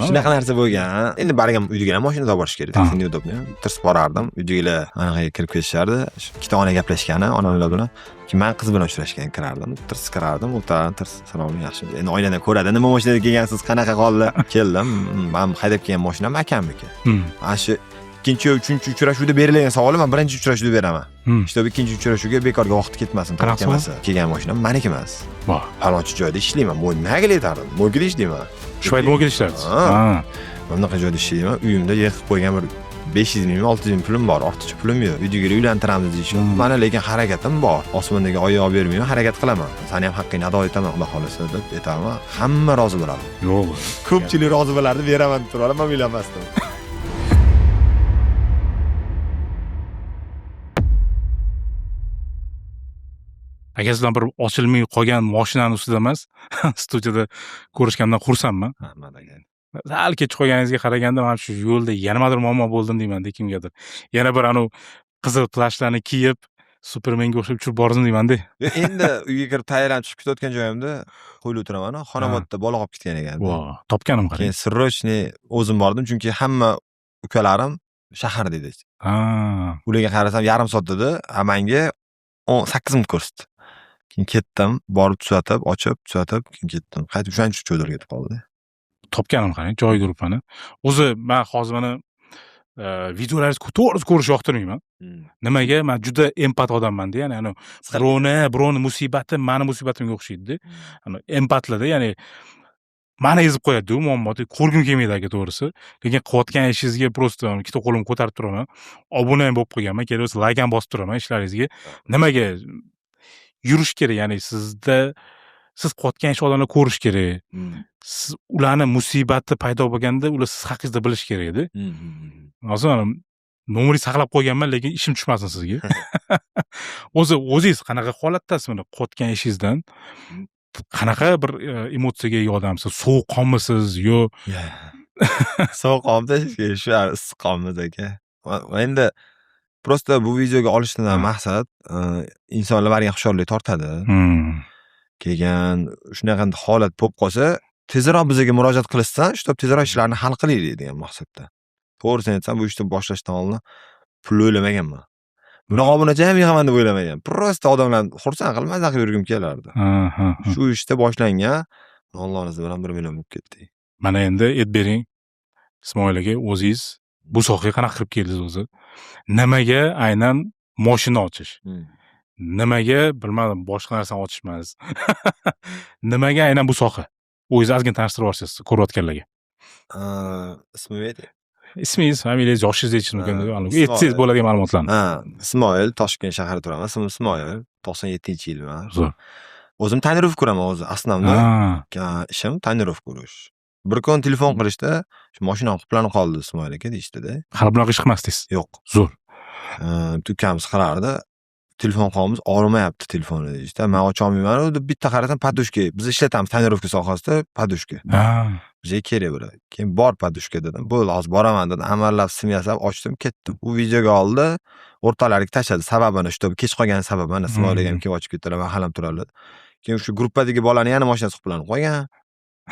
Shunaqa narsa bo'lgan. Endi bargam uydagilar ham mashinada olib borish kerak. Taksi neudobniy. Tirsib borardim. Uydagilar anaqaga kirib ketishardi. Ikkita ona gaplashgani, onalar bilan. Keyin men qiz bilan uchrashgan kirardim. Tirs kirardim. O'tirardim. Tirs salom yaxshi. Endi oynadan ko'radi. Nima mashinada kelgansiz? Qanaqa qoldi? Keldim. Men haydab kelgan mashinam akamniki. Ana shu ikkinchi, uchinchi uchrashuvda berilgan savolni men birinchi uchrashuvda beraman. Ishtob ikkinchi uchrashuvga bekorga vaqt ketmasin, to'g'ri kelmasa. Kelgan mashinam meniki emas. Voh. Falonchi joyda ishlayman. Mo'ynaga yetardim. Mo'ygida ishlayman. Shu payt mo'ygida ishlarsiz. Bunaqa joyda ishlayman. Uyimda yig'ib qo'ygan bir 500 ming, 600 ming pulim bor, ortiqcha pulim yo'q. Uydagilar uylantiramiz deyishgan. Mana lekin harakatim bor. Osmondagi oyni olib bermayman, harakat qilaman. Seni ham haqqingni ado etaman, xudo xolasa deb aytaman. Hamma rozi bo'ladi. Yo'q. Ko'pchilik rozi bo'lardi, beraman deb turib, men o'ylamasdim. Agar sizlar bir ochilmay qolgan mashinani ustida emas, studiyada ko'rishgandan xursandman. Sal kech qolganingizga qaraganda men shu yo'lda nimadir muammo bo'ldim deyman-da kimgadir. Yana bir anu qizil plashlarni kiyib, Supermenga o'xshab uchib bordim deyman-da. Endi uyga kirib tayyorlanib chiqib ketayotgan joyimda qo'yib o'tiraman. Xonobodda bola olib ketgan ekan. Voh, topganim qarang. Keyin sirrochniy o'zim bordim, chunki hamma ukalarim shaharda edi. Ularga qarasam yarim soat dedi, menga 18 minut ko'rsatdi. Keyin ketdim, borib tuzatib, ochib, tuzatib, keyin ketdim. Qaytib o'shancha cho'dirga ketib qoldi. Topganim qarang, joy guruhini. O'zi men hozir mana videolaringizni to'g'ri ko'rish yoqtirmayman. Nimaga? Men juda empat odamman-da, ya'ni ani birovni musibati meni musibatimga o'xshaydi-da. Ani empatlarda, ya'ni meni ezib qo'yadi u muammoni. Ko'rgim kelmaydi aka to'g'risi. Lekin qilayotgan ishingizga просто ikkita qo'limni ko'tarib turaman. Obuna ham bo'lib qo'yganman. Kelsa like ham bosib turaman ishlaringizga. Nimaga? Yurish kerak, ya'ni siz qilayotgan ish odamlar ko'rish kerak. Siz ularni musibati paydo bo'lganda ular siz haqingizda bilish kerak-da. Hozir nomeringizni saqlab qo'yganman, lekin ishim tushmasin sizga. O'zingiz qanaqa holatdasiz mana qilayotgan ishingizdan? Qanaqa bir emotsiyaga ega odamsiz? Sovuqqonmisiz yo? Sovuqqonmi, shu issiqqonmiz aka. Endi prosta bu videoga olishdan maqsad insonlar bariga xushorlik tortadi. Keyin shunaqa holat bo'lib qolsa, tezroq bizga murojaat qilishsan, shu tezroq ishlarni hal qilaylik degan maqsadda. To'g'risini aytsam, bu ishni boshlashdan oldin pul o'ylamaganman. Bunaqa obunachi ham yig'aman deb o'ylamagan. Prosta odamlar xursand qilib mazza qilib yurgim kelardi. Shu ishda boshlangan, Allohning izi bilan 1 million bo'lib ketdi. Mana endi bering Ismoil aka, o'zingiz bu sohaga qanaqa kirib keldingiz o'zi? Nimaga aynan mashina ochish? Nimaga bilmadim, boshqa narsani ochish emas. Nimaga aynan bu soha? O'zingiz ozgina tanishtirib yuborsangiz ko'rayotganlarga. Ismingiz, familiyangiz, yoshingizni aytishingiz mumkin. Aytsangiz bo'ladigan ma'lumotlarni. Ismoil, Toshkent shahrida turaman. Ismim Ismoil, 97-yilman. O'zim tonirovka ko'raman o'zi, aslamda. Ishim tonirovka ko'rish. Bir kun telefon qilishda, shu mashinam qullanib qoldi Ismoil aka deyishdi-da. Hali bunaqa ish qilmasdingiz? Yo'q. Zo'r. Ukamiz qilardi. Telefon qolamiz, og'rimayapti telefonni deyishdi. Men ocha olmayman. Bitta qarasam podushka. Biz ishlatamiz tonirovka sohasida podushka. Bizga kerak bo'ladi. Keyin bor podushka dedim. Bo'ldi, hozir boraman dedim. Amallab sim yasab ochdim, ketdim. U videoga oldi, o'rtalariga tashladi. Sababini, shu kech qolgan sababini Ismoil akam kelib ochib ketdilar, men halam turarlar. Keyin shu gruppadagi bolani yana mashinasi qoplanib qolgan.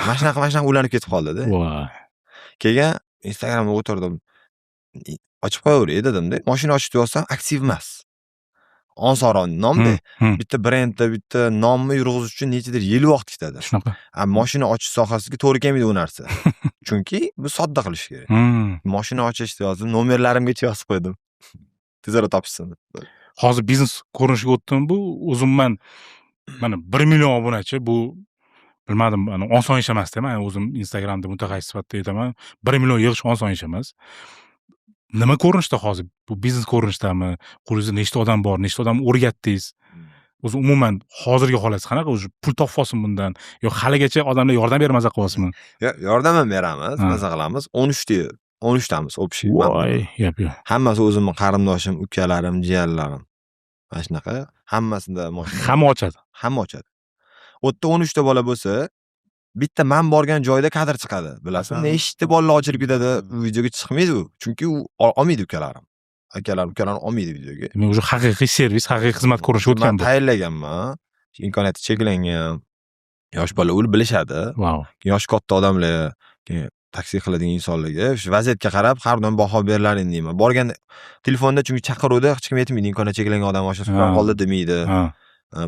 Mashina ulanib ketib qoldi-da. Voy. Keyin Instagramga o'tirdim. Ochib qo'yaver dedim-da. Mashina ochib yozsam aktiv emas. Onsoron nomda bitta brendda bitta nomni yurg'izish uchun nechadir yil vaqt ketadi. Shunaqa. Mashina ochish sohasiga to'g'ri kelmaydi u narsa. Chunki bu sodda qilish kerak. Mashina ochishni yozdim, nomerlarimga yozib qo'ydim. Tezroq topishsin. Hozir biznes ko'rinishiga o'tdim. Bu o'zimman mana 1 million obunachi, bu bilmadim, oson ish emas-da. Men o'zim Instagramda mutaxassis sifatida aytaman, 1 million yig'ish oson ish emas. Nima ko'rinishda hozir? Bu biznes ko'rinishdami? Qo'lingizda nechta odam bor? Nechta odam o'rgatdingiz? O'zi umuman hozirgi holat qanaqa? O'zi pul topfolsin bundan yo haligacha odamlar yordam bermasa qilyapsizmi? Yordam ham beramiz, maza qilamiz. 13 tamiz общий. Voy, yo'q. Hammasi o'zimning qarindoshim, ukalarim, jiyanlarim. Mana shunaqa, hammasida hamma ochadi. Hamma ochadi. U yerda 13 ta bola bo'lsa, bitta men borgan joyda kadr chiqadi. Bilasizmi? Nechta bolalar ochilib ketadi, videoga chiqmaydi u. Chunki u olmaydi ukalarim. Ukalarim olmaydi videoga. Men o'sha haqiqiy servis, haqiqiy xizmat ko'rishga o'tgan bu. Men tayyorlaganman. Imkoniyati cheklangan. Yosh bola ul bilishadi. Wow. Yosh katta odamlar, taksi qiladigan insonlarga shu vaziyatga qarab har doim baho berilaring deyman. Borganda telefonda chunki chaqiruvda hech kim aytmaydi, imkoniyati cheklangan odam mashinasi bilan qoldi demaydi.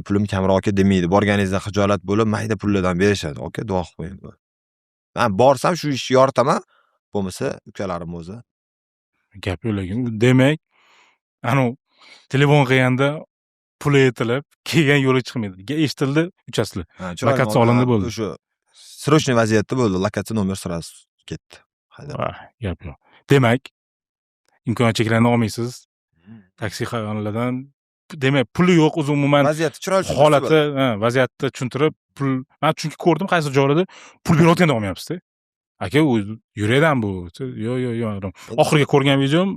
Pulim kamroq aka demaydi. Borganingizda xijolat bo'lib, mayda pullardan berishadi. Aka, duo qilib qo'ying. Men borsam shu ishni yoritaman. Bo'lmasa, ukalarim o'zi. Gap yo'q lekin demak, telefon qilganda pul aytilib, kelgan yo'li chiqmaydi. Eshitildi, uchasizlar. Lokatsiya olindi bo'ldi. O'sha srochniy vaziyatda bo'ldi. Lokatsiya nomer sirasi ketdi. Gap yo'q. Demak, imkoniyat cheklangan olmaysiz. Taksi xonlardan demak, puli yo'q o'zi umuman vaziyatni chiroyli holati, vaziyatni tushuntirib, pul men chunki ko'rdim qaysi joylarda pul berayotganda olmayapsiz-da. Aka, u yuraydan bu. Yo'q. Oxirgi ko'rgan videom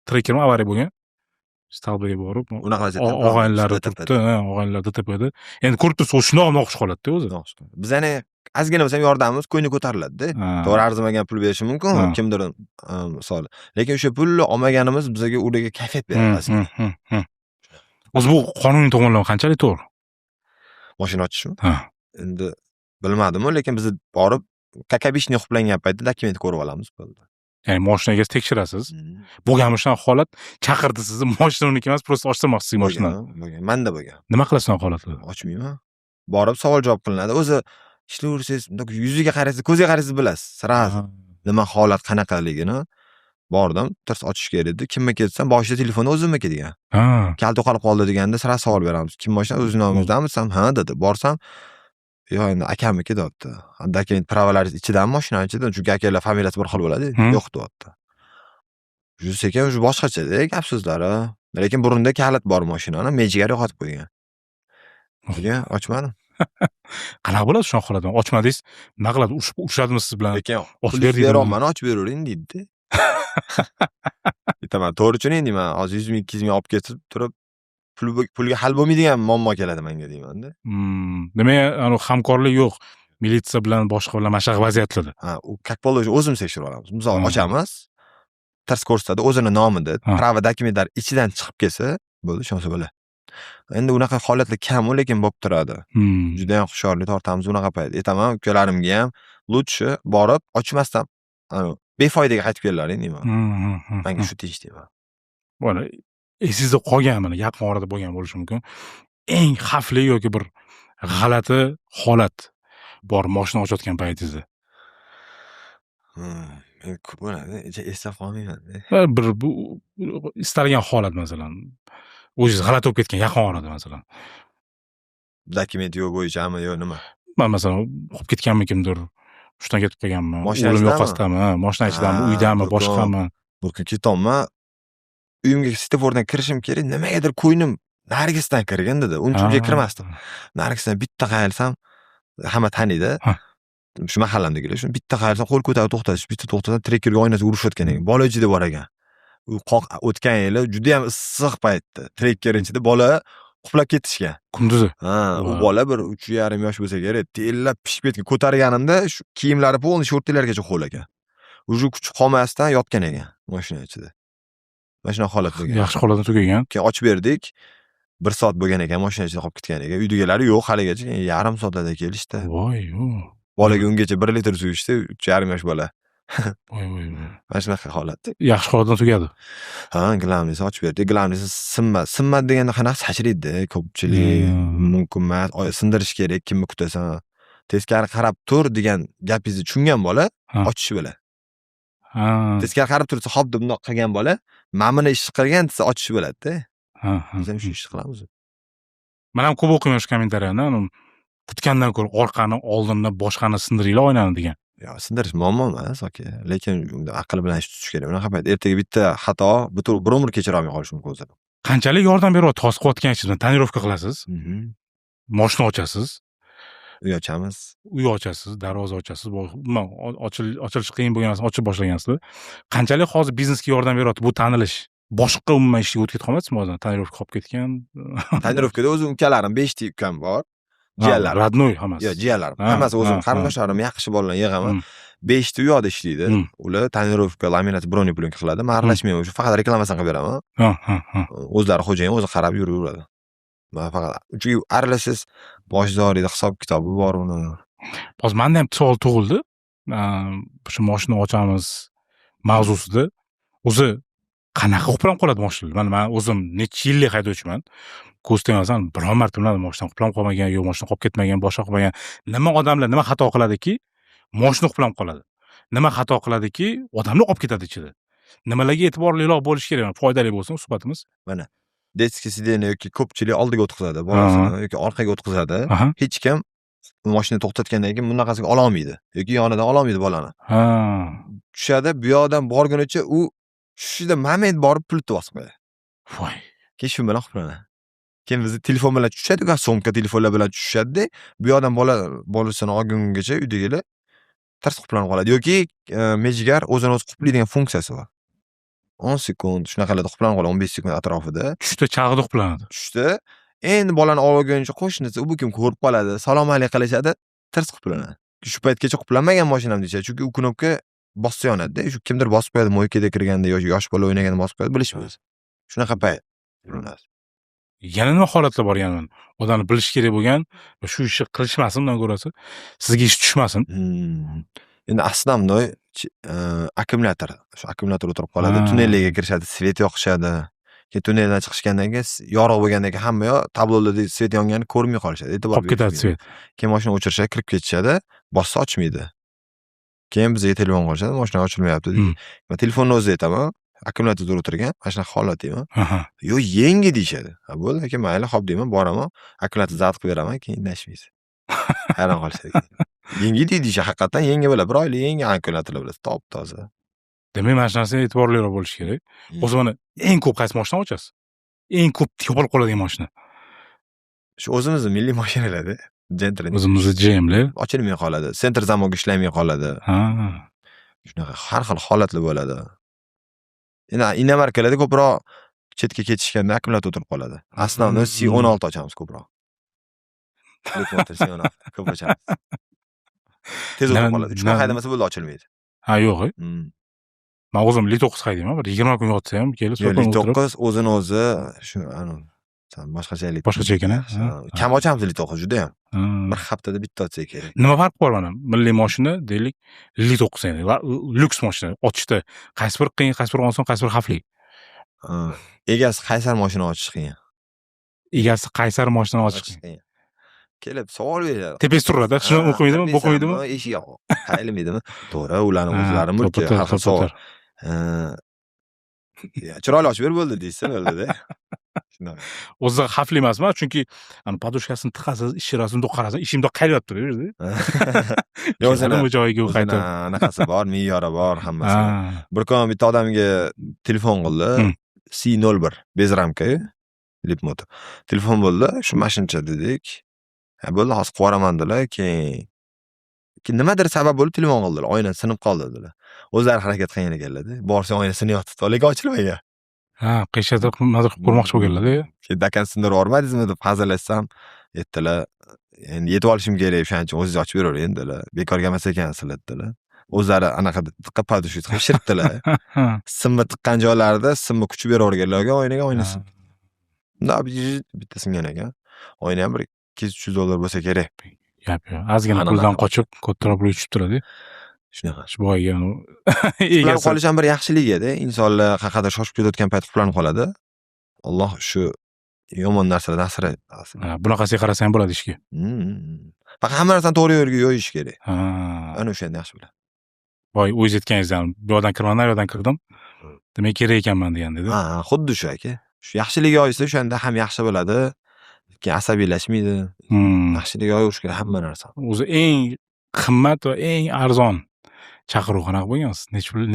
trekerim avariya bo'lgan. Stalbaga borib, unaqa vaziyatda og'aynilari turibdi, og'aynlar DTPda. Endi ko'rib tursiz, shunaqa noxush holatda o'zi. Biz ana ozgina bo'lsa ham yordamimiz ko'ngli ko'tariladi-da. To'g'ri arzimagan pul berishi mumkin, kimdir misol. Lekin o'sha pulni olmaganimiz bizga ularga kayfiyat beradi. O'zi bu qonuniy tomonlama qanchalik to'g'ri? Mashina ochishmi? Endi bilmadim, lekin biz borib kakabishni uxlangan paytda dokument ko'rib olamiz bo'ldi. Ya'ni mashina egasini tekshirasiz. Bo'lgan shunaqa holat, chaqirdi sizni, mashina uniki emas, prosta ochtirmoqchisiz mashinani. Bo'lgan. Menda bo'lgan. Nima qilasiz unaqa holatda? Ochmayman. Borib savol javob qilinadi. O'zi ishlayversangiz, yuziga qaraysiz, ko'ziga qaraysiz bilasiz. Sirasi nima holat qanaqaligini. Bordim, tirs ochish kerak edi. Kimga ketsam, boshida telefon o'zimniki degan. Kalt yo'qolib qoldi deganda sira savol beramiz. Kim mashina o'zing nomingizdanmisam? Ha dedi. Borsam, yo'q endi akamniki deyapti. Dokument pravolaringiz ichidami mashina ichida? Chunki akalar familiyasi bir xil bo'ladi. Yo'q deyapti. Shu sekin shu boshqacha-da gap so'zlari. Lekin burunda kalit bor mashinani, mejiga yo'qotib qo'ygan. Nega ochmadim? Qanaqa bo'ladi shu holatda? Ochmadingiz, nima qiladi? Ushladimi siz bilan? Lekin ochib beraman, ochib beravering deydi. Aytaman, to'g'richini deyman, hozir 100 ming, 200 ming olib ketib turib, pulga hal bo'lmaydigan muammo keladi menga deyman-da. Demak, hamkorlik yo'q. Militsiya bilan boshqa bilan mana shunaqa vaziyatlarda. U как положено o'zimiz tekshirib olamiz. Misol ochamiz, tirs ko'rsatadi, o'zini nomida, prava dokumentlar ichidan chiqib kelsa, bo'ldi, shunisi bo'ladi. Endi unaqa holatlar kam, lekin bo'lib turadi. Juda ham hushyorlik tortamiz unaqa payt. Aytaman, ukalarimga ham lutchi borib ochmasdan, befoydaga qaytib kelalaring deyman. Menga shu tegish deyman. Mana esingizda qolgan, mana yaqin orada bo'lgan bo'lishi mumkin. Eng xavfli yoki bir g'alati holat bor mashina ochayotgan paytingizda. Ko'p bo'ladi, eslab qolmayman. Bir bu istalgan holat masalan. O'zingiz g'alati bo'lib ketgan yaqin orada masalan. Dokument yo'q bo'yichami yo nima? Men masalan qolib ketganmi kimdir? Ushdan ketib qolganmi? O'lim yo'qosidami? Mashina ichidami, uydami, boshqami? Bu ketonman. Uyimga svetofordan kirishim kerak, nimagadir ko'ynim Nargisdan kirgan dedi. Uncha uyga kirmasdim. Nargisdan bitta qayilsam, hamma taniydi. Shu mahallamdagilar shu bitta qayilsam qo'l ko'tarib to'xtatish, bitta to'xtatsam trekerga oynasiga urishayotgan ekan. Bola ichida bor ekan. U qoq o'tgan yili juda ham issiq paytda treker ichida bola quplab ketishgan. Kunduzi. U bola bir 3,5 yosh bo'lsa kerak, tellab pishib ketgan. Ko'targanimda shu kiyimlari polni shortlargacha qo'l ekan. Uju kuch qolmasdan yotgan ekan mashina ichida. Mashina holat bo'lgan. Yaxshi holatda tugagan. Keyin ochib berdik. 1 soat bo'lgan ekan, mashina ichida qolib ketgan ekan. Uydagilar yo'q haligacha, yarim soatda kelishdi. Voy, bolaga ungacha 1 litr suv ichdi, 3,5 yosh bola. Voy. Mana shunaqa holat. Yaxshi holatda tugadi. Glamnisi ochib berdik. Glamnisi sinmadi deganda qanaqa sachraydi, ko'pchilik mumkin emas, sindirish kerak, kimni kutasan. Teskari qarab tur degan gapingizni tushungan bola ochishi bilan. Teskari qarab tursa, xo'p deb bundoq qilgan bola, "Men buni ish qilgan" desa ochishi bo'ladi-da. Biz ham shu ishni qilamiz. Men ham ko'p o'qiyman shu kommentariyani. Kutgandan ko'ra orqani, oldinni, boshqani sindiringlar oynani degan. Yo, sindirish muammo emas, aka. Lekin aql bilan ish tutish kerak. Unaqa payt ertaga bitta xato bir umr kechira olmay qolish mumkin o'zi. Qanchalik yordam beryapti to'siq qilayotganingizni tonirovka qilasiz. Mashina ochasiz. Uy ochamiz. Uy ochasiz, darvoza ochasiz. Ochilish qiyin bo'lgan narsa ochib boshlagansiz. Qanchalik hozir biznesga yordam beryapti bu tanilish? Boshqa umuman ishga o'tib ketolmaysizmi hozir? Tonirovka qolib ketgan. Tonirovkada o'zim ukalarim 5 ta ukam bor. Jiyanlar. Radnoy hammasi. Yo'q, jiyanlar. Hammasi o'zim qarindoshlarim, yaxshi bolalar yig'aman. 5 ta uyda ishlaydi. Ular tonirovka, laminat, broni plyonka qiladi. Men aralashmayman, shu faqat reklamasini qilib beraman. O'zlari xo'jayin, o'zi qarab yuraveradi. Men faqat chunki aralashsiz bosh zorida hisob kitobi bor uni. Hozir menda ham savol tug'ildi. shu mashina ochamiz mavzusida o'zi qanaqa qoplam qoladi mashinalar? Man o'zim necha yillik haydovchiman. Ko'z tegmasan, biron marta mashina qoplam qolmagan, yo mashina qolib ketmagan, boshqa qolmagan. Nima odamlar nima xato qiladiki, mashina qoplam qoladi. Nima xato qiladiki, odamlar qolib ketadi ichida. Nimalarga e'tiborliroq bo'lish kerak? Foydali bo'lsin suhbatimiz. Mana detskiy sideniya yoki ko'pchilik oldiga o'tqizadi, bolasini yoki orqaga o'tqizadi. Hech kim mashina to'xtatgandan keyin bunaqasiga ola olmaydi yoki yonidan ola olmaydi bolani. Tushadi, bu yoqdan borgunicha u tushishida moment borib pultni bosib qo'yadi. Voy. Keyin shu bilan qoplanadi. Keyin bizni telefon bilan tushishadi-ku, somka telefonlar bilan tushishadi-da, bu yoqdan bolasini olgungacha uydagilar tars qoplanib qoladi yoki mejigar o'zini o'zi qoplaydigan funksiyasi bor. 10 sekund shunaqalarda qoplanib qoladi, 15 sekund atrofida. Tushda chag'ida qoplanadi. Tushda endi bolani olguncha qo'shnisi u kim ko'rib qoladi, salom alaykum qilishadi, tars qoplanadi. Shu paytgacha qoplanmagan mashinam deydi, chunki u knopka bossa yonadi-da, shu kimdir bosib qo'yadi, mo'ykada kirganda yoki yosh bola o'ynaganda bosib qo'yadi, bilishmaymiz. Shunaqa payt. Yana nima holatlar bor yana? Odamlar bilish kerak bo'lgan, shu ishni qilishmasin undan ko'rasi, sizga ish tushmasin. Endi aslamnoy akkumulyator, shu akkumulyator o'tirib qoladi, tunnellarga kirishadi, svet yoqishadi. Keyin tunneldan chiqishgandan keyin yorug' bo'lgandan keyin hamma yoq tablolarda svet yonganini ko'rmay qolishadi. E'tibor qolib ketadi svet. Keyin mashina o'chirishadi, kirib ketishadi, bossa ochmaydi. Keyin bizga telefon qilishadi, mashina ochilmayapti deydi. Men telefonni o'zida aytaman, akkumulyatorda o'tirgan, mana shunaqa holat deyman. Yo, yangi deyishadi. Ha, bo'ldi aka, mayli, xo'p deyman, boraman, akkumulyator zabt qilib beraman, keyin indashmaysiz. Hayron qolishadi. Yangi deydi, haqiqatan yangi bo'ladi. Bir oylik yangi akkumulyatorlar bo'ladi, top toza. Demak, mana shu narsaga e'tiborliroq bo'lish kerak. O'zi mana eng ko'p qaysi mashina ochasiz? Eng ko'p yopilib qoladigan mashina. Shu o'zimizning milliy mashinalarda, Gentraning. O'zimizning GM'lar ochilmay qoladi, sentr zamogi ishlamay qoladi. Shunaqa har xil holatlar bo'ladi. Endi inomarkalarda ko'proq chetga ketishganda akkumulyator o'tirib qoladi. Aslovni C16 ochamiz ko'proq. Ko'p ochamiz. Tez o'tirib qoladi. 3 kun haydamasa bo'ldi, ochilmaydi. Ha, yo'q. Men o'zim Li9 haydayman, bir 20 kun yotsa ham kelib so'qib o'tirib. Li9 o'zini o'zi shu boshqachalik. Boshqacha ekan. Kam ochamiz Li9 juda ham. Bir haftada bitta ochsa kerak. Nima farqi bor mana? Milliy mashina deylik, Li9 endi, lyuks mashina ochishda qaysi bir qiyin, qaysi bir oson, qaysi bir xavfli? Egasi qaysar mashina ochish qiyin. Egasi qaysar mashina ochish qiyin. Kelib savol beradi. Tepasi turadi, shuni o'qimaydimi, o'qimaydimi? Eshik yo'q. Qayilmaydimi? To'g'ri, ularning o'zlari mulki har xil savol. Chiroyli ochib ber bo'ldi deysa bo'ldi-da. Shunaqa. O'zi xavfli emasmi? Chunki podushkasini tiqasiz, ishirasini qarasiz, ishimda qaylab turaveradi. Yo'q, o'zini joyiga qaytib. Anaqasi bor, me'yori bor, hammasi. Bir kun bitta odamga telefon qildi. C01 bezramka, Lipmoto. Telefon bo'ldi, shu mashincha dedik. Bo'ldi, hozir qilib yuboraman-dilar, keyin nimadir sabab bo'lib telefon qildilar, oyna sinib qoldi dedilar. O'zlari harakat qilgan ekanlar-da. Borsang oyna sinyapti, lekin ochilmagan. Ha, qishada qilib ko'rmoqchi bo'lganlar-da. Keyin dakan sindirib yubormadingizmi deb hazillashsam, aytdilar, endi yetib olishim kerak, shuning uchun o'zingiz ochib beravering dedilar. Bekorga emas ekan sizlar dedilar. O'zlari anaqa diqqat podushka qilib shirtdilar. Simma tiqqan joylarida simma kuchi beraverganlarga oynaga oynasi. Unda bitta singan ekan. Oyna ham bir $200 bo'lsa kerak. Gap yo'q. Ozgina puldan qochib, kattaroq pul yutib turadi. Shunaqa. Shu boyga egasi qolish ham bir yaxshiligi edi. Insonlar qaqada shoshib ketayotgan payt qoplanib qoladi. Alloh shu yomon narsalardan asraydi. Bunaqasiga qarasang bo'ladi ishga. Faqat hamma narsani to'g'ri yo'lga yo'yish kerak. Ana o'shanda yaxshi bo'ladi. Voy, o'zingiz aytganingizdan, bu yoqdan kirmadim, bu yoqdan kirdim. Demak, kerak ekanman degan dedi. Xuddi shu aka. Shu yaxshiligi yoysa o'shanda ham yaxshi bo'ladi. Keyin asabiylashmaydi. Yaxshiligi yoyish kerak hamma narsa. O'zi eng qimmat va eng arzon chaqiruv qanaqa bo'lgansiz?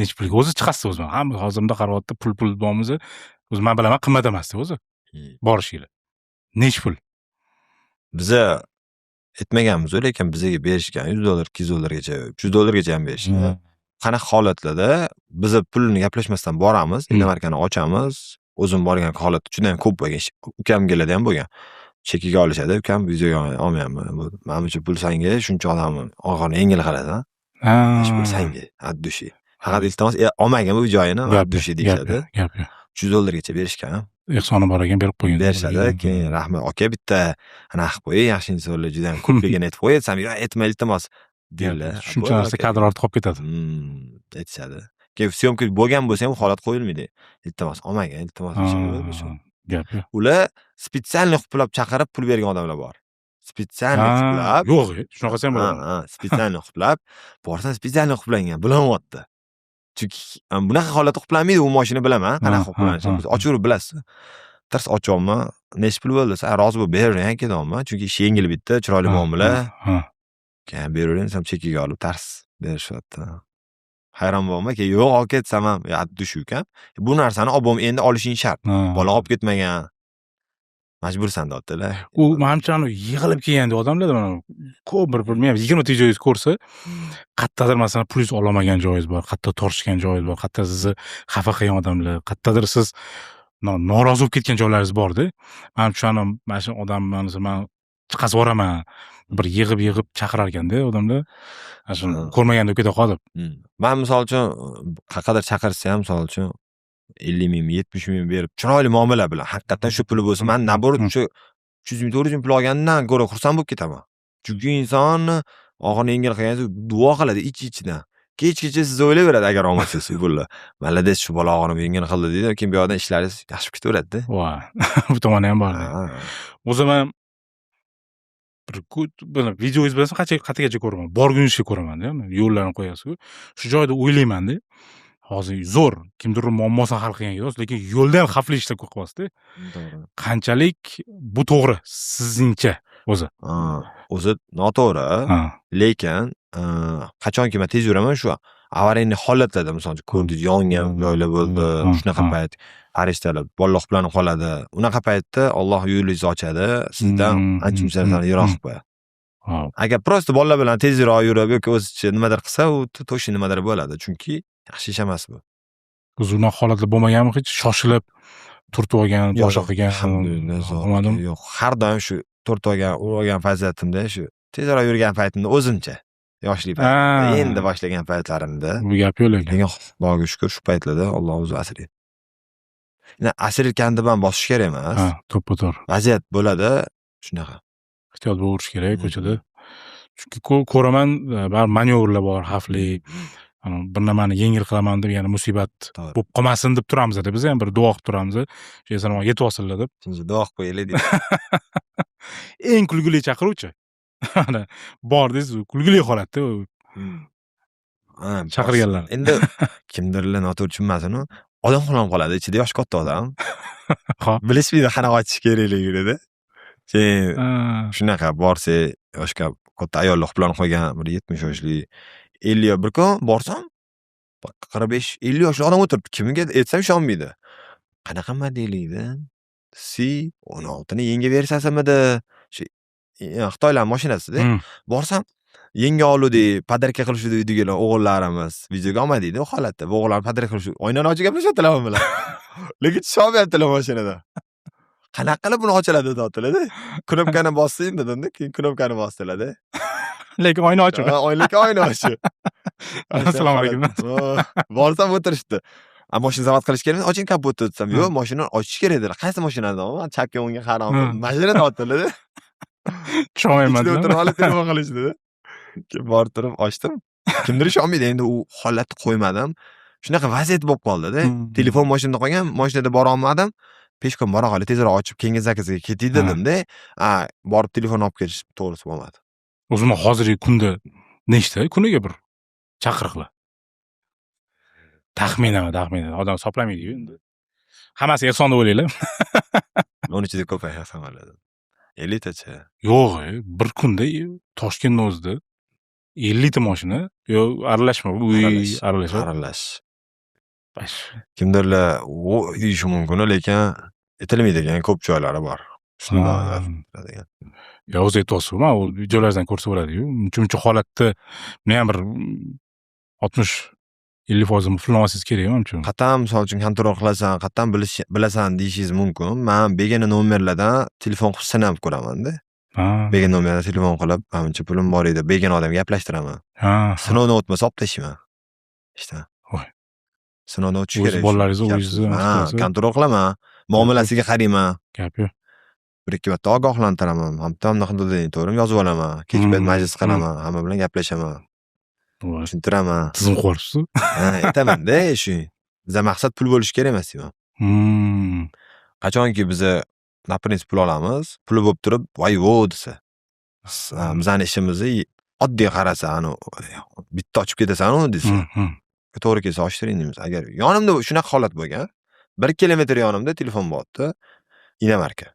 Nech pulga o'zi chiqasiz o'zi? Hamma hozirda qaryapti, pul bormiz. O'zi men bilaman, qimmat emas-da o'zi. Borishinglar. Nech pul? Biza aytmaganmiz, lekin bizga berishgan $100, $200 gacha, $300 gacha ham berishgan. Qanaqa holatlarda biz pulni gaplashmasdan boramiz, inomarkani ochamiz. O'zim borgan holat juda ham ko'p bo'lgan. Ukamgalarda ham bo'lgan. Chekiga olishadi, ukam videoga olmayapman. Menimcha pul sanga shuncha odam og'irni yengil qiladi. Pul sanga, addushi. Faqat iltimos olmagan bu joyini, addushi deyishadi. $100 gacha berishgan. Ehsoni bor ekan, berib qo'ying. Berishadi, keyin rahmat aka bitta anaqa qilib qo'ying, yaxshi insonlar juda ham ko'pligini aytib qo'y, aytsam, "Yo, aytma iltimos. deydilar. Shuncha narsa kadr ortib qolib ketadi. Aytishadi. Keyin syomka bo'lgan bo'lsa ham holat qo'yilmaydi. Iltimos olmang, iltimos shu. Gap yo'q. Ular spesialni xuplab chaqirib pul bergan odamlar bor. Spesialni xuplab. Yo'q, shunaqasi ham bo'ladi. Spesialni xuplab, borsan spesialni xuplangan, bilamayapti. Chunki bunaqa holatda xuplanmaydi, u mashina bilaman, qanaqa xuplanishini. Biz ochib bilasiz. Tirs ochyapman, necha pul bo'ldi desa, rozi bo'lib beravergan ketyapman. Chunki ish yengil bitdi, chiroyli muomala. Keyin beraverdim, ham chekkiga olib tars berishyapti. Hayron bo'ldim, keyin yo'q, olib ketsam ham, yaddi shu ekan. Bu narsani olib endi olishing shart. Bola olib ketmagan. Majbursan deyaptilar. U menimcha yig'ilib kelganda odamlar mana ko'p bir 20 ta joyingiz ko'rsa, qayerdadir masalan pulingiz olmagan joyingiz bor, qayerda tortishgan joyingiz bor, qayerda sizni xafa qilgan odamlar, qayerdadir siz norozi bo'lib ketgan joylaringiz bor-da. Menimcha mana shu odam men chiqazib boraman, bir yig'ib chaqirar ekanda odamlar. Shuni ko'rmaganda keta qolib. Men misol uchun qayerdir chaqirsa ham misol uchun 50 ming, 70 ming berib, chiroyli muomala bilan, haqiqatan shu puli bo'lsa, men naborot shu 300 ming, 400 ming pul olgandan ko'ra xursand bo'lib ketaman. Chunki inson og'irini yengil qilganda duo qiladi ich-ichidan. Kech-kecha siz o'ylayveradi agar olmasangiz pulni. Malades shu bola og'irini yengil qildi deydi, keyin bu yoqdan ishlaringiz yaxshi ketaveradi-da. Voy. Bu tomoni ham bor. O'zim ham bir videoingiz bilan qanchagacha ko'raman. Borguncha ko'raman-da, yo'llarni qo'yasiz-ku. Shu joyda o'ylayman-da. Hozir zo'r kimdir muammosini hal qilgan emas, lekin yo'lda ham xavfli ishlar ko'p qilyapsiz-da. To'g'ri. Qanchalik bu to'g'ri sizningcha o'zi? O'zi noto'g'ri, lekin qachonki men tez yuraman shu avariyli holatlarda, masalan, ko'rdingiz, yongan joylar bo'ldi, shunaqa payt farishtalar bolalar qoplanib qoladi. Unaqa paytda Alloh yo'lingizni ochadi, sizdan ancha-muncha narsalarni yiroq qilib qo'yadi. Agar prosta bolalar bilan tezroq yurib yoki o'zicha nimadir qilsa, u to'shi nimadir bo'ladi, chunki yaxshi ish emas bu. Unaqa holatlar bo'lmaganmi hech? Shoshilib turtib olgan, boshqa qilgan. Alhamdulillah. Yo'q, har doim shu turtib olgan fazilatimda shu tezroq yurgan paytimda o'zimcha yoshlik paytimda, endi boshlagan paytlarimda. Bu gap yo'q lekin. Xudoga shukr, shu paytlarda Alloh o'zi asraydi. Asirlikanda ham bosish kerak emas. To'ppa-to'g'ri. Vaziyat bo'ladi, shunaqa. Ehtiyot bo'lish kerak ko'chada. Chunki ko'raman, bar manyovrlar bor, xavfli. Bir nimani yengil qilaman deb, yana musibat bo'lib qolmasin deb turamiz-da, biz ham bir duo qilib turamiz. Shu insonga yetib olsinlar deb. Siz duo qilib qo'yaylik deb. Eng kulgili chaqiruvchi. Mana bordingiz, kulgili holatda chaqirganlar. Endi kimdirlar noto'g'ri tushunmasin-ku, odam xulam qoladi, ichida yosh katta odam. Bilishmaydi qanaqa ochish kerakligini-da. Keyin shunaqa borsa, yoshga katta ayollar xuplanib qo'ygan, bir 70 yoshli 50 bir kun borsam 45-50 yoshli odam o'tiribdi. Kimga aytsam ishonmaydi. Qanaqa modelingdan? C16 ni yengil versiyasimidi? Shu Xitoylar mashinasida. Borsam yenga oluvdik, podarka qilishdi uydagilar o'g'illarimiz. Videoga olmadikda u holatda. Bu o'g'illar podarka qilishdi. Oynani ochib gaplashyapti telefon bilan. Lekin tusholmayaptilar mashinada. Qanaqa qilib buni ochiladi deyaptilar-da. Knopkani bossang dedimda, keyin knopkani bosdilar-da. Lekin oyna ochiq. Lekin oyna ochiq. Assalomu alaykum. Borsam o'tirishdi. Mashina zavod qilish kerak, oching kapotni desam, yo'q, mashinani ochish kerak dedilar. Qaysi mashinadan? Chapga o'ngga qaram. Mashinada otdilar-da. Tusholmayman. O'tirib olib telefon qilishdi-da. Keyin borib turib ochdim. Kimdir ishonmaydi, endi u holatni qo'ymadim. Shunaqa vaziyat bo'lib qoldi-da. Telefon mashinada qolgan, mashinada bora olmadim. Peshkom bora qolib tezroq ochib Kengiz zakazga ketdik dedim-da. Borib telefon olib kelish to'g'risi bo'lmadi. O'zim hozirgi kunda nechta kuniga bir chaqiriqlar. Taxminan odam hisoblamaydi-ku endi. Hammasi ehson deb o'ylaylar. 13 deb ko'payib hisoblanadi. 50 tacha. Yo'q, bir kunda Toshkentning o'zida 50 ta mashina, yo'q, aralashma, uy aralash. Bash. Kimdirlar deyishi mumkin, lekin aytilmaydi degan ko'p joylari bor. Shuni degan. Ya o'zi aytasiz, men u videolardan ko'rsa bo'ladi-ku. Uncha holatda men ham bir 60-50% pul olsangiz kerak menimcha. Qattan misol uchun kontrol qilasan, qattan bilasan deyishingiz mumkin. Men begona nomerlardan telefon qilib sinab ko'raman-da. Begona nomerdan telefon qilib, menimcha pulim bor edi, begona odam gaplashtiraman. Sinovdan o'tmasa olib tashlayman. Ishda. Sinovdan o'tish kerak. O'z bolalaringizni o'zingiz kontrol qilaman. Muomalasiga qarayman. Gap yo'q. bir-ikki marta ogohlantiraman. Hamma qildim, to'g'rimi, yozib olaman. Kech payt majlis qilaman, hamma bilan gaplashaman, tushuntiraman. Tizim quribsiz. Ha, aytaman-da, shu. Bizda maqsad pul bo'lishi kerak emas deyman. Qachonki biza na prinsip pul olamiz, puli bo'lib turib, voy-vo desa. Bizani ishimizni oddiy qarasa, bitta ochib ketasan-ku desa. To'g'ri kelsa ochtiring deymiz. Agar yonimda shunaqa holat bo'lgan, 1 kilometr yonimda telefon bo'pti. Inamarka.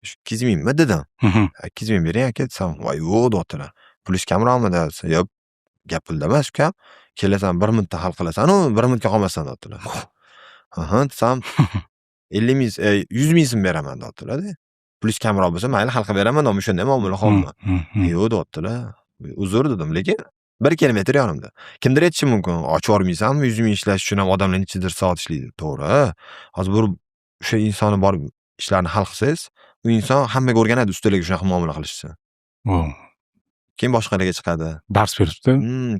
200 mingmi dedim. 200 ming bering aka desam, voy-vo deyaptilar. Pulish kamroqmi desa, yo'q, gap pulda emas ukam. Kelasan 1 minutda hal qilasan-ku, 1 minutga qolmasdan deyaptilar. Desam 50 ming, 100 ming so'm beraman deyaptilar-da. Pulish kamroq bo'lsa, mayli hal qilib beraman, men shunday muomala qilmayman. Yo'q deyaptilar. Uzr dedim, lekin 1 kilometr yonimda. Kimdir aytishi mumkin, ochib olmaysanmi, 100 ming ishlash uchun ham odamlar nechidir soat ishlaydi. To'g'ri. Hozir bir o'sha insonni borib ishlarni hal qilsangiz, u inson hammaga o'rganadi ustalarga shunaqa muomala qilishni. Keyin boshqalarga chiqadi. Dars beribdi.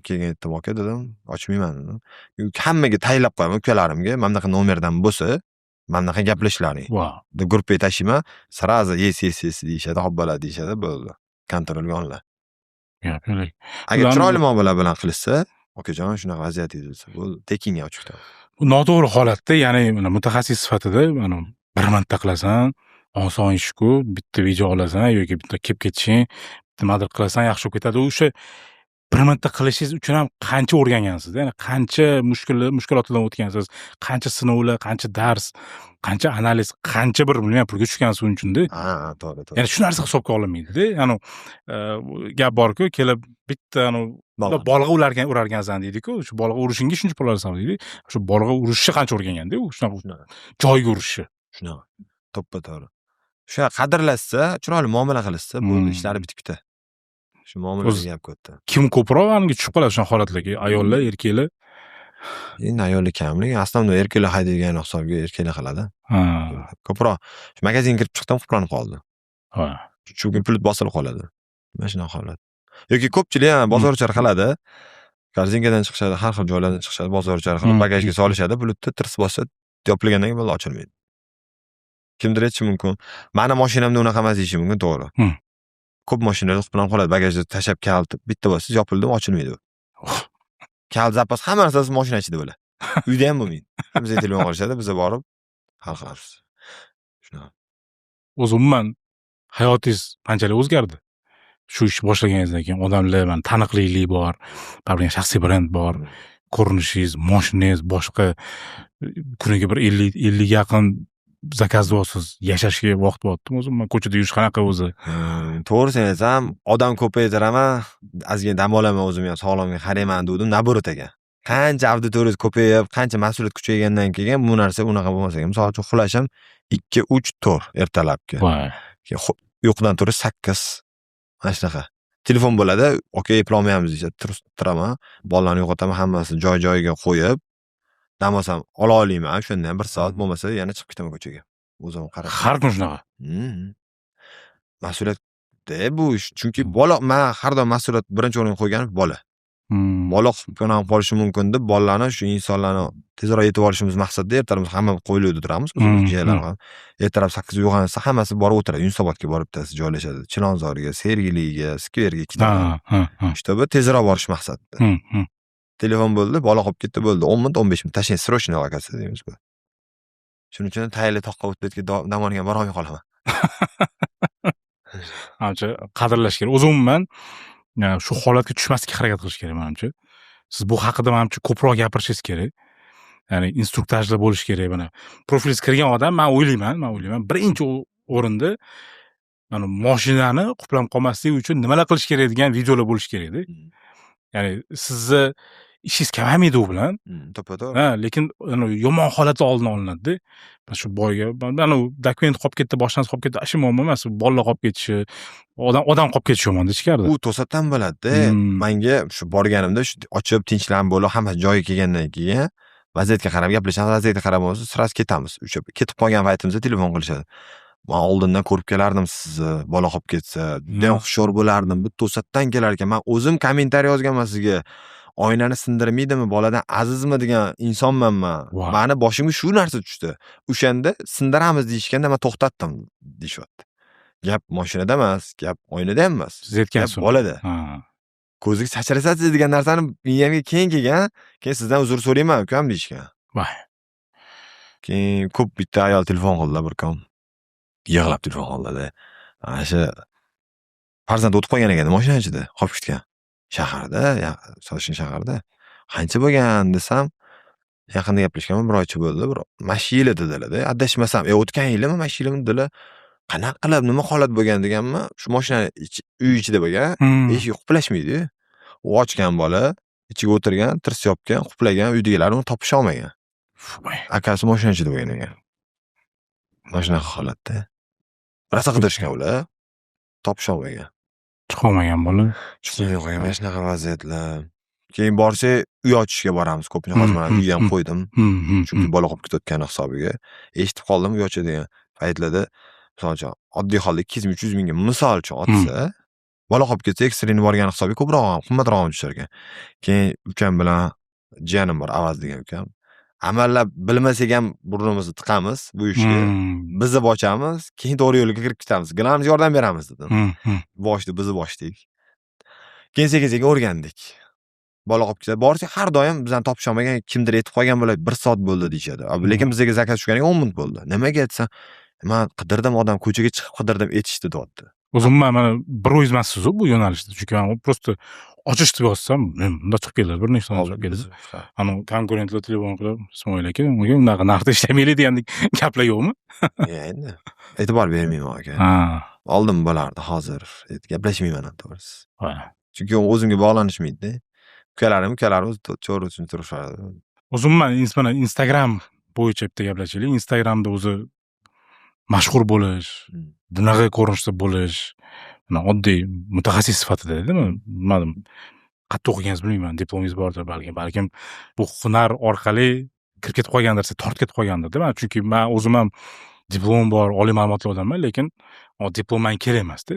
Keyin aytdim, aka dedim, ochmayman dedim. Hammaga tayinlab qo'yaman, ukalarimga, mana bunaqa nomerdan bo'lsa, mana bunaqa gaplashlaring. Deb gruppaga tashlayman, saraza yes deyishadi, hoppala deyishadi, bo'ldi. Kontrolga olinadi. Agar chiroyli muomala bilan qilishsa, okajon shunaqa vaziyat desa, bo'ldi, tekinga ochib ketaman. Bu noto'g'ri holatda, ya'ni mutaxassis sifatida, bir marta qilasan, oson ish-ku, bitta video olasan yoki bitta kelib ketishing, nimadir qilasan, yaxshi bo'lib ketadi. O'sha bir marta qilishingiz uchun ham qancha o'rgangansiz, ya'ni qancha mushkulotlardan o'tgansiz, qancha sinovlar, qancha dars, qancha analiz, qancha bir bilmayman pulga tushgansiz uning uchun-da. To'g'ri. Ya'ni shu narsa hisobga olinmaydi-da. Ya'ni gap bor-ku, kelib bitta bolg'a urarkansan deydi-ku, shu bolg'a urishingga shuncha pul olasan deydi. Shu bolg'a urishni qancha o'rganganda, u shunaqa joyga urishni. Shunaqa. To'ppa-to'g'ri. Shu qadrlashsa, chiroyli muomala qilishsa, bo'ldi, ishlari bitib ketadi. Shu muomalaga gap ko'tdi. Kim ko'proq aniga tushib qoladi shu holatlarga? Ayollar, erkaklar? Endi ayollar kamlik, aslida erkaklar haydaydigan hisobga erkaklar qiladi. Ko'proq magazinga kirib chiqdim, qoplanib qoldi. Chunki pul bosilib qoladi. Mana shunaqa holat. Yoki ko'pchilik ham bozorchar qiladi. Korzinkadan chiqishadi, har xil joylardan chiqishadi, bozorchar qilib bagajga solishadi, pulni tirs bossa, yopillagandan keyin bo'ldi, ochilmaydi. Kimdir aytishi mumkin, meni mashinamda unaqa emas deyishi mumkin, to'g'ri. Ko'p mashinalar qoplanib qoladi, bagajni tashab kaltib, bitta bo'lsa yopildimi, ochilmaydi. Kalt zapas hamma narsasi mashina ichida bo'ladi. Uyda ham bo'lmaydi. Bizga telefon qilishadi, biz borib hal qilamiz. Shunaqa. O'zi umuman hayotingiz qanchalik o'zgardi? Shu ishni boshlaganingizdan keyin odamlar, taniqlilik bor, baribir shaxsiy brend bor, ko'rinishingiz, mashinangiz boshqa, kuniga bir 50 yaqin zakaz deyapsiz, yashashga vaqt bo'lyaptimi o'zi? Ko'chada yurish qanaqa o'zi? To'g'risini aytsam, odam ko'paytiraman, ozgina dam olaman o'zim ham, sog'lig'imga qarayman dedim, naborat ekan. Qancha auditoriyangiz ko'payib, qancha mas'uliyat kuchaygandan keyin bu narsa unaqa bo'lmasa kerak. Misol uchun uxlashim 2, 3, 4 ertalabki. Yo'qdan turish 8. Mana shunaqa. Telefon bo'ladi, okey, eplolmayapmiz deysa, turaman, bolalarni yo'qotaman, hammasini joy-joyiga qo'yib, dam olsam ola olayman, shunda ham 1 soat bo'lmasa yana chiqib ketaman ko'chaga. O'zim qarab. Har kun shunaqa. Mas'uliyatda bu ish, chunki bola, men har doim mas'uliyat birinchi o'ringa qo'yganim bola. Bola qilib qolishi mumkin deb bolalarni, shu insonlarni tezroq yetib olishimiz maqsadida ertalab hamma qo'yilib turamiz, o'zimizlar ham. Ertalab 8 ga uyg'onsa, hammasi borib o'tiradi, Yunusobodga borib bittasi joylashadi. Chilonzorga, Sergeliga, Skverga ketadi. Ishda bu tezroq borish maqsadida. Telefon bo'ldi, bola qolib ketdi, bo'ldi. 10 minut, 15 minut tashlang, srochniy lokasiya deymiz bu. Shuning uchun tayinli toqqa o'tib dam olgan bora olmay qolaman. Ancha qadrlash kerak. O'zi umuman shu holatga tushmaslikka harakat qilish kerak menimcha. Siz bu haqida menimcha ko'proq gapirishingiz kerak. Ya'ni instruktajlar bo'lish kerak. Mana profilingiz kirgan odam, men o'ylayman, birinchi o'rinda mana mashinani qoplanib qolmasligi uchun nimalar qilish kerak degan videolar bo'lish kerak-da. Ya'ni sizni ishingiz kamaymaydi u bilan. To'ppa-to'g'ri. Lekin yomon holatlar oldini olinadi-da. Shu boyga, dokument qolib ketdi, boshdan qolib ketdi, shu muammo emas, bolalar qolib ketishi, odam qolib ketishi yomonda ichkarida. U to'satdan bo'ladi-da. Menga shu borganimda shu ochib, tinchlanib bo'lib, hamma joyiga kelgandan keyin vaziyatga qarab gaplashamiz, vaziyatga qarab bo'lsa, sirasi ketamiz. O'sha ketib qolgan paytimizda telefon qilishadi. Men oldindan ko'rib kelardim sizni, bola qolib ketsa, juda ham hushyor bo'lardim. Bu to'satdan kelar ekan. Men o'zim kommentariy yozganman sizga. Oynani sindirmaydimi, boladan azizmi degan insonman men. Meni boshimga shu narsa tushdi. O'shanda sindiramiz deyishganda men to'xtatdim, deyishyapti. Gap mashinada emas, gap oynada ham emas. Siz aytgansiz. Gap bolada. Ha. Ko'ziga sachrasasiz degan narsani miyamga keyin kelgan. Keyin sizdan uzr so'rayman, ukam deyishgan. Voy. Keyin ko'p bitta ayol telefon qildi bir kun. Yig'lab telefon qildi. Ana shu farzand o'tib qolgan ekan mashina ichida, qolib ketgan. Shaharda, Toshkent shaharda. Qancha bo'lgan desam, yaqinda gaplashganman, bir oycha bo'ldi. Bir mashina dedilar-da. Adashmasam, o'tgan yilmi mashina dedilar. Qanaqa qilib, nima holat bo'lgan deganman, shu mashina uy ichida bo'lgan, eshik quplashmaydi. U ochgan bola, ichiga o'tirgan, tirs yopgan, quplagan, uydagilar uni topisha olmagan. Akasi mashina ichida bo'lgan ekan. Mashina holatda. Rosa qidirishgan ular. Topisha olmagan. Chiqolmagan bola. Chiqmay qo'ygan mana shunaqa vaziyatlar. Keyin borsa uy ochishga boramiz. Ko'pincha hozir mana uyga ham qo'ydim. Chunki bola qolib ketayotgani hisobiga. Eshitib qoldim uy ochadigan paytlarda, masalan, oddiy holda 200-300 mingga misol uchun otsa, bola qolib ketsa ekstreni borgani hisobiga ko'proq ham, qimmatroq tushar ekan. Keyin ukam bilan jiyanim bor, Avaz degan ukam. Amallab bilmasak ham burnimizni tiqamiz bu ishga. Bizni bochamiz, keyin to'g'ri yo'lga kirib ketamiz. Gilamimiz yordam beramiz dedim. Boshda bizni boshdik. Keyin sekin o'rgandik. Bola qolib ketsa, borsa har doim bizdan topisha olmagan, kimdir aytib qolgan bo'ladi, 1 soat bo'ldi deyshadi. Lekin bizga zakaz tushganiga 10 minut bo'ldi. Nimaga aytsam, men qidirdim, odam ko'chaga chiqib qidirdim, aytishdi deyapti. O'zimman mana bir o'zimasiz bu yo'nalishda. Chunki men prosta ochish deb yozsam, bunda chiqib keladi, bir nechta chiqib keladi. Ana konkurentlar telefon qilib, "Ismoil aka, unga unaqa narxda ishlamaylik" degandek gaplar yo'qmi? Endi e'tibor bermayman aka. Oldim bo'lardi, hozir gaplashmayman ham to'g'risi. Chunki o'zimga bog'lanishmaydi-da. Ukalarimiz to'g'ri tushuntirishadi. O'zimman Instagram bo'yicha bitta gaplashaylik. Instagramda o'zi mashhur bo'lish, bunaqa ko'rinishda bo'lish, oddiy mutaxassis sifatida dedimi? Bilmadim. Qayerda o'qigansiz bilmayman, diplomingiz bordir balkim bu hunar orqali kirib ketib qolgandirsiz, tortib ketib qolgandir, deyman. Chunki men o'zim ham diplom bor, oliy ma'lumotli odamman, lekin diplomdan kerak emas-da.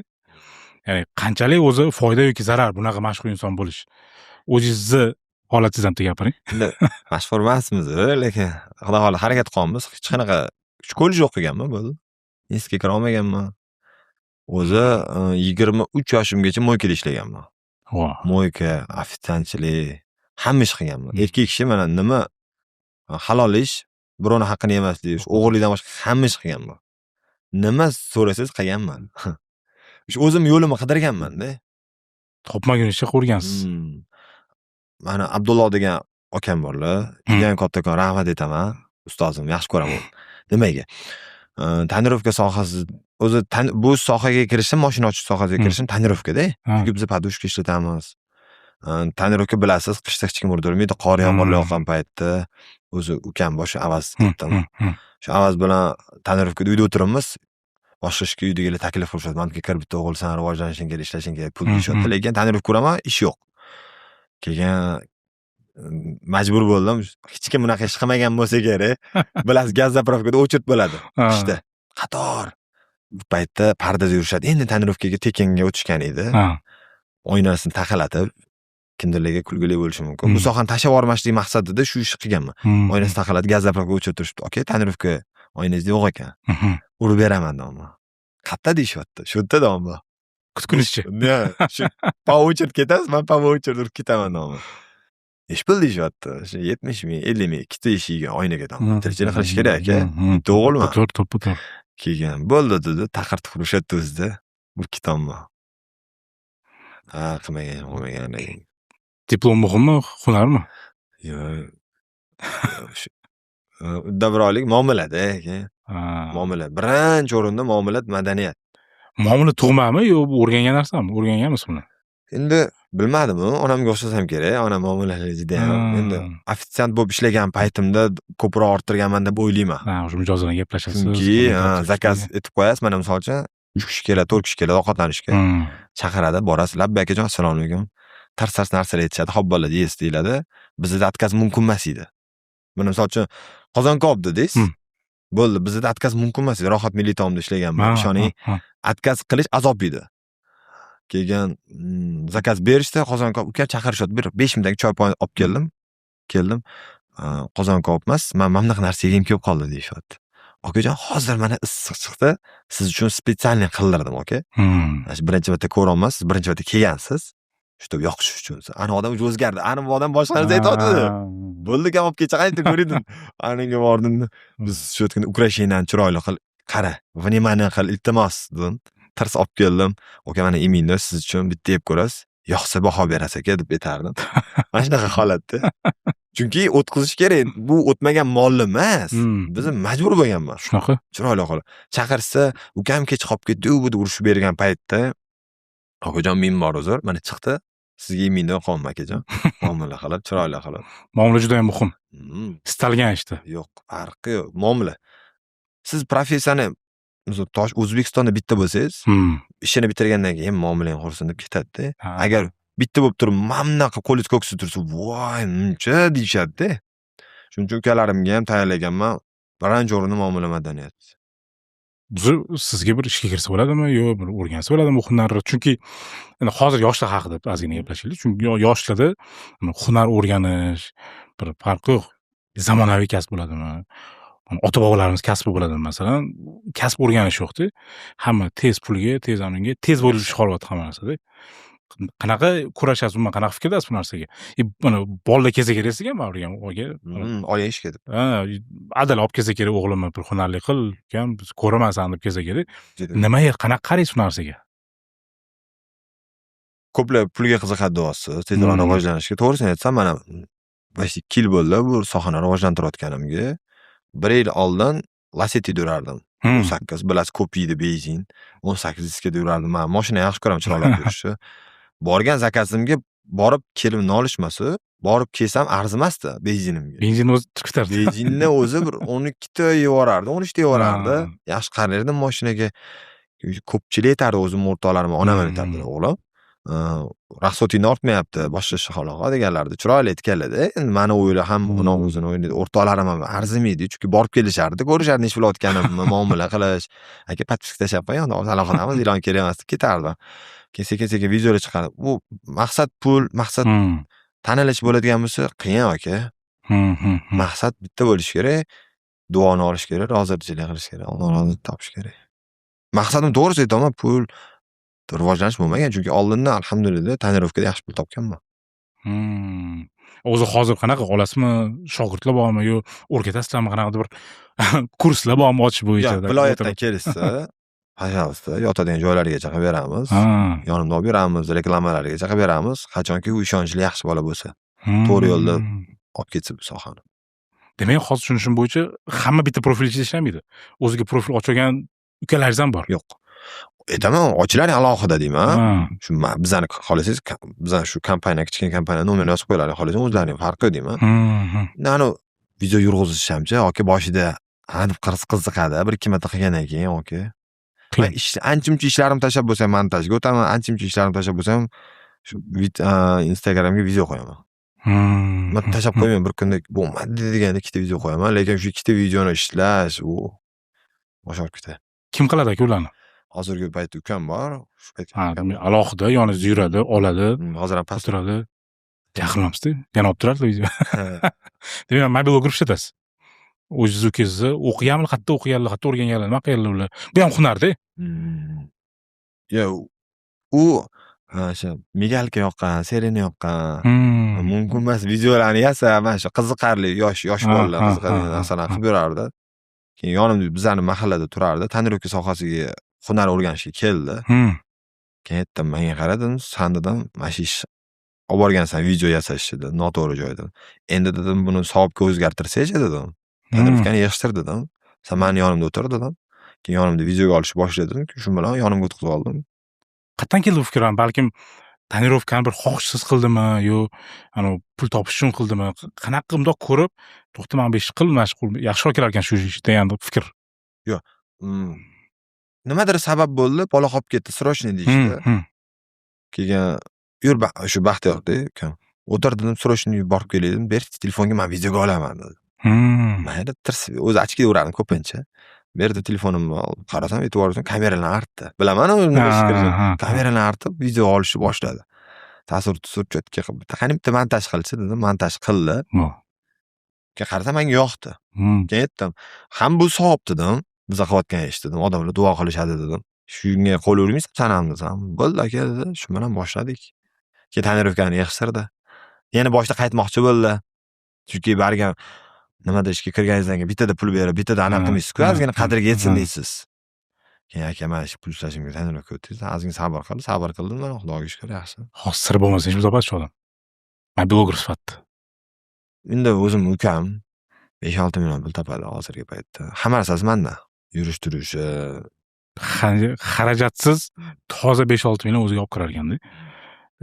Ya'ni qanchalik o'zi foyda yoki zarar bunaqa mashhur inson bo'lish. O'zingizni holatingizdan gapiring. Mashhur emasmiz, lekin xudo xohlasa harakat qilamiz. Hech qanaqa kollej o'qiganman bo'ldi. Institutga kira olmaganman. O'zi 23 yoshimgacha mo'ykada ishlaganman. Mo'yka, ofitsiantchilik, hamma ish qilganman. Erkak kishi mana nima halol ish, birovning haqqini yemaslik, o'g'irlikdan boshqa hamma ish qilganman. Nima so'rasangiz qilganman. O'zim yo'limni qidirganman-da. Topmagunicha qurgansiz. Mana Abdulloh degan akam borlar. Juda kattakon rahmat aytaman. Ustozim, yaxshi ko'raman. Nimaga? Tonirovka sohasi o'zi bu sohaga kirishim, mashina ochish sohasiga kirishim tonirovka-da. Chunki biz podushka ishlatamiz. Tonirovka bilasiz, qishda hech kim urdirmaydi, qor yomg'irlayotgan paytda o'zi ukam boshi Avaz ketdim. Shu Avaz bilan tonirovkada uyda o'tiramiz. Boshqa ishga uydagilar taklif qilishadi. Menga kirib bitta o'g'ilsan, rivojlanishing kerak, ishlashing kerak, pul deyishadi. Lekin tonirovka ko'raman, ish yo'q. Keyin majbur bo'ldim. Hech kim bunaqa ish qilmagan bo'lsa kerak. Bilasiz, gaz zapravkada o'chirib bo'ladi. Ishda qator. Bu paytda pardada yurishadi. Endi tonirovkaga tekinga o'tishgan edi. Oynasini taqalatib, kimdirlarga kulgili bo'lishi mumkin. Bu sohani tashlab yubormaslik maqsadida shu ishni qilganman. Oynasini taqalatib, gaz zapravkaga o'chirib turishdi. "Aka, tonirovka oynangizda yo'q ekan. Urib beraman" deyman. "Qayerda deyapti?" "Shu yerda" deyman. Kutkunizchi. Shu pauchir ketasiz, men pauchir urib ketaman deyman. Ish pul deyapti. Shu 70 ming, 50 ming ikkita eshigiga oynaga deyman. Tirikchilik qilish kerak aka. To'g'rimi? To'g'ri. Keyin bo'ldi dedi, taqirtib urishadi o'zida. Bir kitobmi? Qilmagan. Diplom muhimmi, hunarmi? Yo'q. Uddabirolik muomalada, muomala. Birinchi o'rinda muomalat, madaniyat. Muomala tug'mami yo o'rgangan narsami? O'rganganmisiz buni? Endi bilmadim, onamga o'xshasam kerak. Onam muomalali juda ham. Endi ofitsiant bo'lib ishlagan paytimda ko'proq orttirganman deb o'ylayman. O'sha mijozlarga gaplashasiz. Chunki zakaz etib qo'yasiz. Mana misol uchun 3 kishi keladi, 4 kishi keladi ovqatlanishga. Chaqiradi, borasiz. Labba akajon, assalomu alaykum. Tars narsalar aytishadi. Xo'p bolalar, yeysiz deyiladi. Bizda отказ mumkin emas edi. Mana misol uchun Qozonkop dedingiz. Bo'ldi, bizda отказ mumkin emas edi. Rohat milliy taomda ishlaganman. Ishoning, отказ qilish azob edi. Keyin zakaz berishdi, Qozonkop uka chaqirishadi. Bir 5 minutdan choy olib keldim. Qozonkop emas, men mana bunaqa narsa yegim kelib qoldi deyshadi. Okajon, hozir mana issiq chiqdi. Siz uchun spesialniy qildirdim, aka. Birinchi marta ko'rolmasiz, birinchi marta kelgansiz. Shu yoqish uchun. Ana odam o'zgardi. Ana bu odam boshqa narsa aytadi. Bo'ldi, kam olib kecha qaytib ko'rdim. Anaga bordim. Biz shu kuni ukrashinani chiroyli qil, qara, vнимание qil, iltimos dedim. Tirs olib keldim. Aka, mana iminda siz uchun bitta yeb ko'rasiz. Yoqsa baho berasiz aka deb aytardim. Mana shunaqa holatda. Chunki o'tkazish kerak. Bu o'tmagan molli emas. Biz majbur bo'lganman. Shunaqa. Chiroyli qilib. Chaqirsa, ukam kech qolib ketdi, u bu urushib bergan paytda, okajon men bor uzr, mana chiqdi. Sizga mindan qolma akajon. Muomala qilib, chiroyli qilib. Muomala juda ham muhim. Istalgan ishda. Yo'q, farqi yo'q. Muomala. Siz professiyani O'zbekistonda bitta bo'lsangiz, ishini bitirgandan keyin muomalang qursin deb ketadi-da. Agar bitta bo'lib turib, mamna qilib qo'lingiz ko'ksida tursa, voy, muncha deyishadi-da. Shuning uchun ukalarimga ham tayyorlaganman. Birinchi o'rinda muomala madaniyati. Sizga bir ishga kirsa bo'ladimi yo bir o'rgansa bo'ladimi bu hunarni? Chunki hozir yoshlar haqida ozgina gaplashaylik. Chunki yoshlarda hunar o'rganish bir farqi yo'q. Zamonaviy kasb bo'ladimi? Ota-bobolarimiz kasbi bo'ladimi masalan? Kasb o'rganish yo'q-da. Hamma tez pulga, tez anunga, tez bo'lib chiqaryapti hamma narsada. Qanaqa kurashasiz, umuman qanaqa fikrdasiz bu narsaga? Buni bolalar kelsa kerak sizga ham o'rgan, o'ga. Oya ishga deb. Adal olib kelsa kerak o'g'limni bir hunarli qil, ukam biz ko'raman san deb kelsa kerak. Nimaga, qanaqa qaraysiz bu narsaga? Ko'plar pulga qiziqadi deyapsiz, tezroq rivojlanishga. To'g'risini aytsam, mana 2 yil bo'ldi bu sohani rivojlantirayotganimga. 1 yil oldin Lacetti yurardim. 18 bilasiz, ko'p yeydi benzin. 18 diskada yurardim. Men mashina yaxshi ko'raman, chiroyli yurishni. Borgan zakatimga borib kelimni olishmasa, borib kelsam arzimasdi benzinimga. Benzin o'zi chiqib Benzinni o'zi bir 12 ta yevorardi, 13 ta yevorardi. Yaxshi qarardim mashinaga. Ko'pchilik aytardi o'zim o'rtoqlarim, onam aytardi, o'g'lim. Rahsotingni ortmayapti, boshqa shaholaqa deganlardi. Chiroyli aytganlar-da. Endi meni o'yla ham uni o'zini o'ylaydi. O'rtoqlarim ham arzimaydi, chunki borib kelishardi, ko'rishardi ish qilayotganimni, muomala qilish. Aka, podpiska tashlab qo'ying, unda alohidamiz, ilon kerak emas deb ketardi. Keyin videolar chiqardi. Bu maqsad pul, maqsad tanilish bo'ladigan bo'lsa, qiyin aka. Maqsad bitta bo'lish kerak. Duoni olish kerak, rozichilik qilish kerak, Allohni topish kerak. Maqsadim to'g'risi aytaman, pul rivojlanish bo'lmagan, chunki oldindan alhamdulillah tonirovkada yaxshi pul topganman. O'zi hozir qanaqa olasizmi? Shogirdlar bormi yo o'rgatasizlarmi, qanaqadir bir kurslar bormi ochish bo'yicha? Viloyatdan kelsa, pajаловста, yotadigan joylarga chaqib beramiz. Yonimda olib beramiz, reklamalarga chaqib beramiz. Qachonki u ishonchli yaxshi bola bo'lsa, to'g'ri yo'lda olib ketsa bu sohani. Demak, hozir tushunishim bo'yicha hamma bitta profil ichida ishlamaydi. O'ziga profil ochgan ukalaringiz ham bor. Yo'q. Aytaman, ochilari alohida deyman. Shu bizani xolasangiz, bizani shu kompaniya, kichkina kompaniya nomer yozib qo'yiladi, xolasangiz o'zlarining farqi deyman. Nanu video yurg'izishimcha, yoki boshida aniq qiziqadi, 1-2 marta qilgandan keyin yoki ancha-muncha ishlarim tashlab bo'lsam montajga o'taman, ancha-muncha ishlarim tashlab bo'lsam shu Instagramga video qo'yaman. Men tashlab qo'ymayman, bir kunda bo'lmadi deganda 2 ta video qo'yaman, lekin shu 2 ta videoni ishlash u boshqa ketadi. Kim qiladi aka ularni? Hozirgi paytda ukam bor. Shu paytda alohida yoningizda yuradi, oladi, hozir ham past turadi. Yaxshilamsiz-da? Yana olib turadi video. Demak, mobil o'qib ishlasiz. O'zingiz ukangizni o'qiganmi, qayerda o'qiganlar, qayerda o'rganganlar, nima qilganlar ular? Bu ham hunarda. Yo, u o'sha migalka yoqqan, sereni yoqqan. Mumkin emas videolarni yasa, mana shu qiziqarli yosh bolalar qiziqadigan narsalarni qilib yurardi. Keyin yonimda bizani mahallada turardi, tonirovka sohasiga hunar o'rganishga keldi. Keyin aytdim, menga qaradim, sandidan mana shu ish olib borgansan video yasash dedi, noto'g'ri joydan. Endi dedim, buni savobga o'zgartirsa-chi dedim. Tonirovkani yig'ishtir dedim. Sen meni yonimda o'tir dedim. Keyin yonimda videoga olishni boshladim. Shu bilan yonimga o'tkazib oldim. Qayerdan keldi bu fikr? Balkim tonirovkani bir xohishsiz qildimi yo pul topish uchun qildimi? Qanaqa bundoq ko'rib, to'xta, men bu ishni qil, mashg'ul, yaxshiroq kelar ekan shu ish degan fikr. Yo'q. Nimadir sabab bo'ldi, bola qolib ketdi, srochniy deyishdi. Keyin yur, shu Baxtiyorda ukam. O'tir dedim, srochniy borib keldim, ber telefonga, men videoga olaman dedi. Mayli, o'zi achkida urardim ko'pincha. Berdi telefonimni, qarasam, e'tiboringizni kameralarni artdi. Bilaman o'zimni ishim. Kameralarni artib video olishni boshladi. Tasvir cho'tka qilib, qani bitta montaj qilchi dedim, montaj qildi. Keyin qarasam menga yoqdi. Hmm. Keyin aytdim, ham bu savob dedim. Biza qilayotgan ish dedim. Odamlar duo qilishadi dedim. Shunga qo'l urmaysan sanam desam, bo'ldi aka dedi. Shu bilan boshladik. Keyin tonirovkani yig'ishtirdi. Yana boshda qaytmoqchi bo'ldi. Chunki barga nimada ishga kirganingizdan keyin bittada pul berib, bittada anaqa qilmaysiz-ku, ozgina qadriga yetsin deysiz. Keyin aka mana shu pul ishlashimga tonirovka o'tdingiz, ozgina sabr qildim, mana Xudoga shukr yaxshi. Hozir sir bo'lmasa hech uzoqlashib odam. Men bloger sifatida. Endi o'zim ukam 5-6 million pul topadi hozirgi paytda. Hamma narsasi menda. Yurish-turishi, Xarajatsiz toza 5-6 million o'ziga olib kirar ekanda.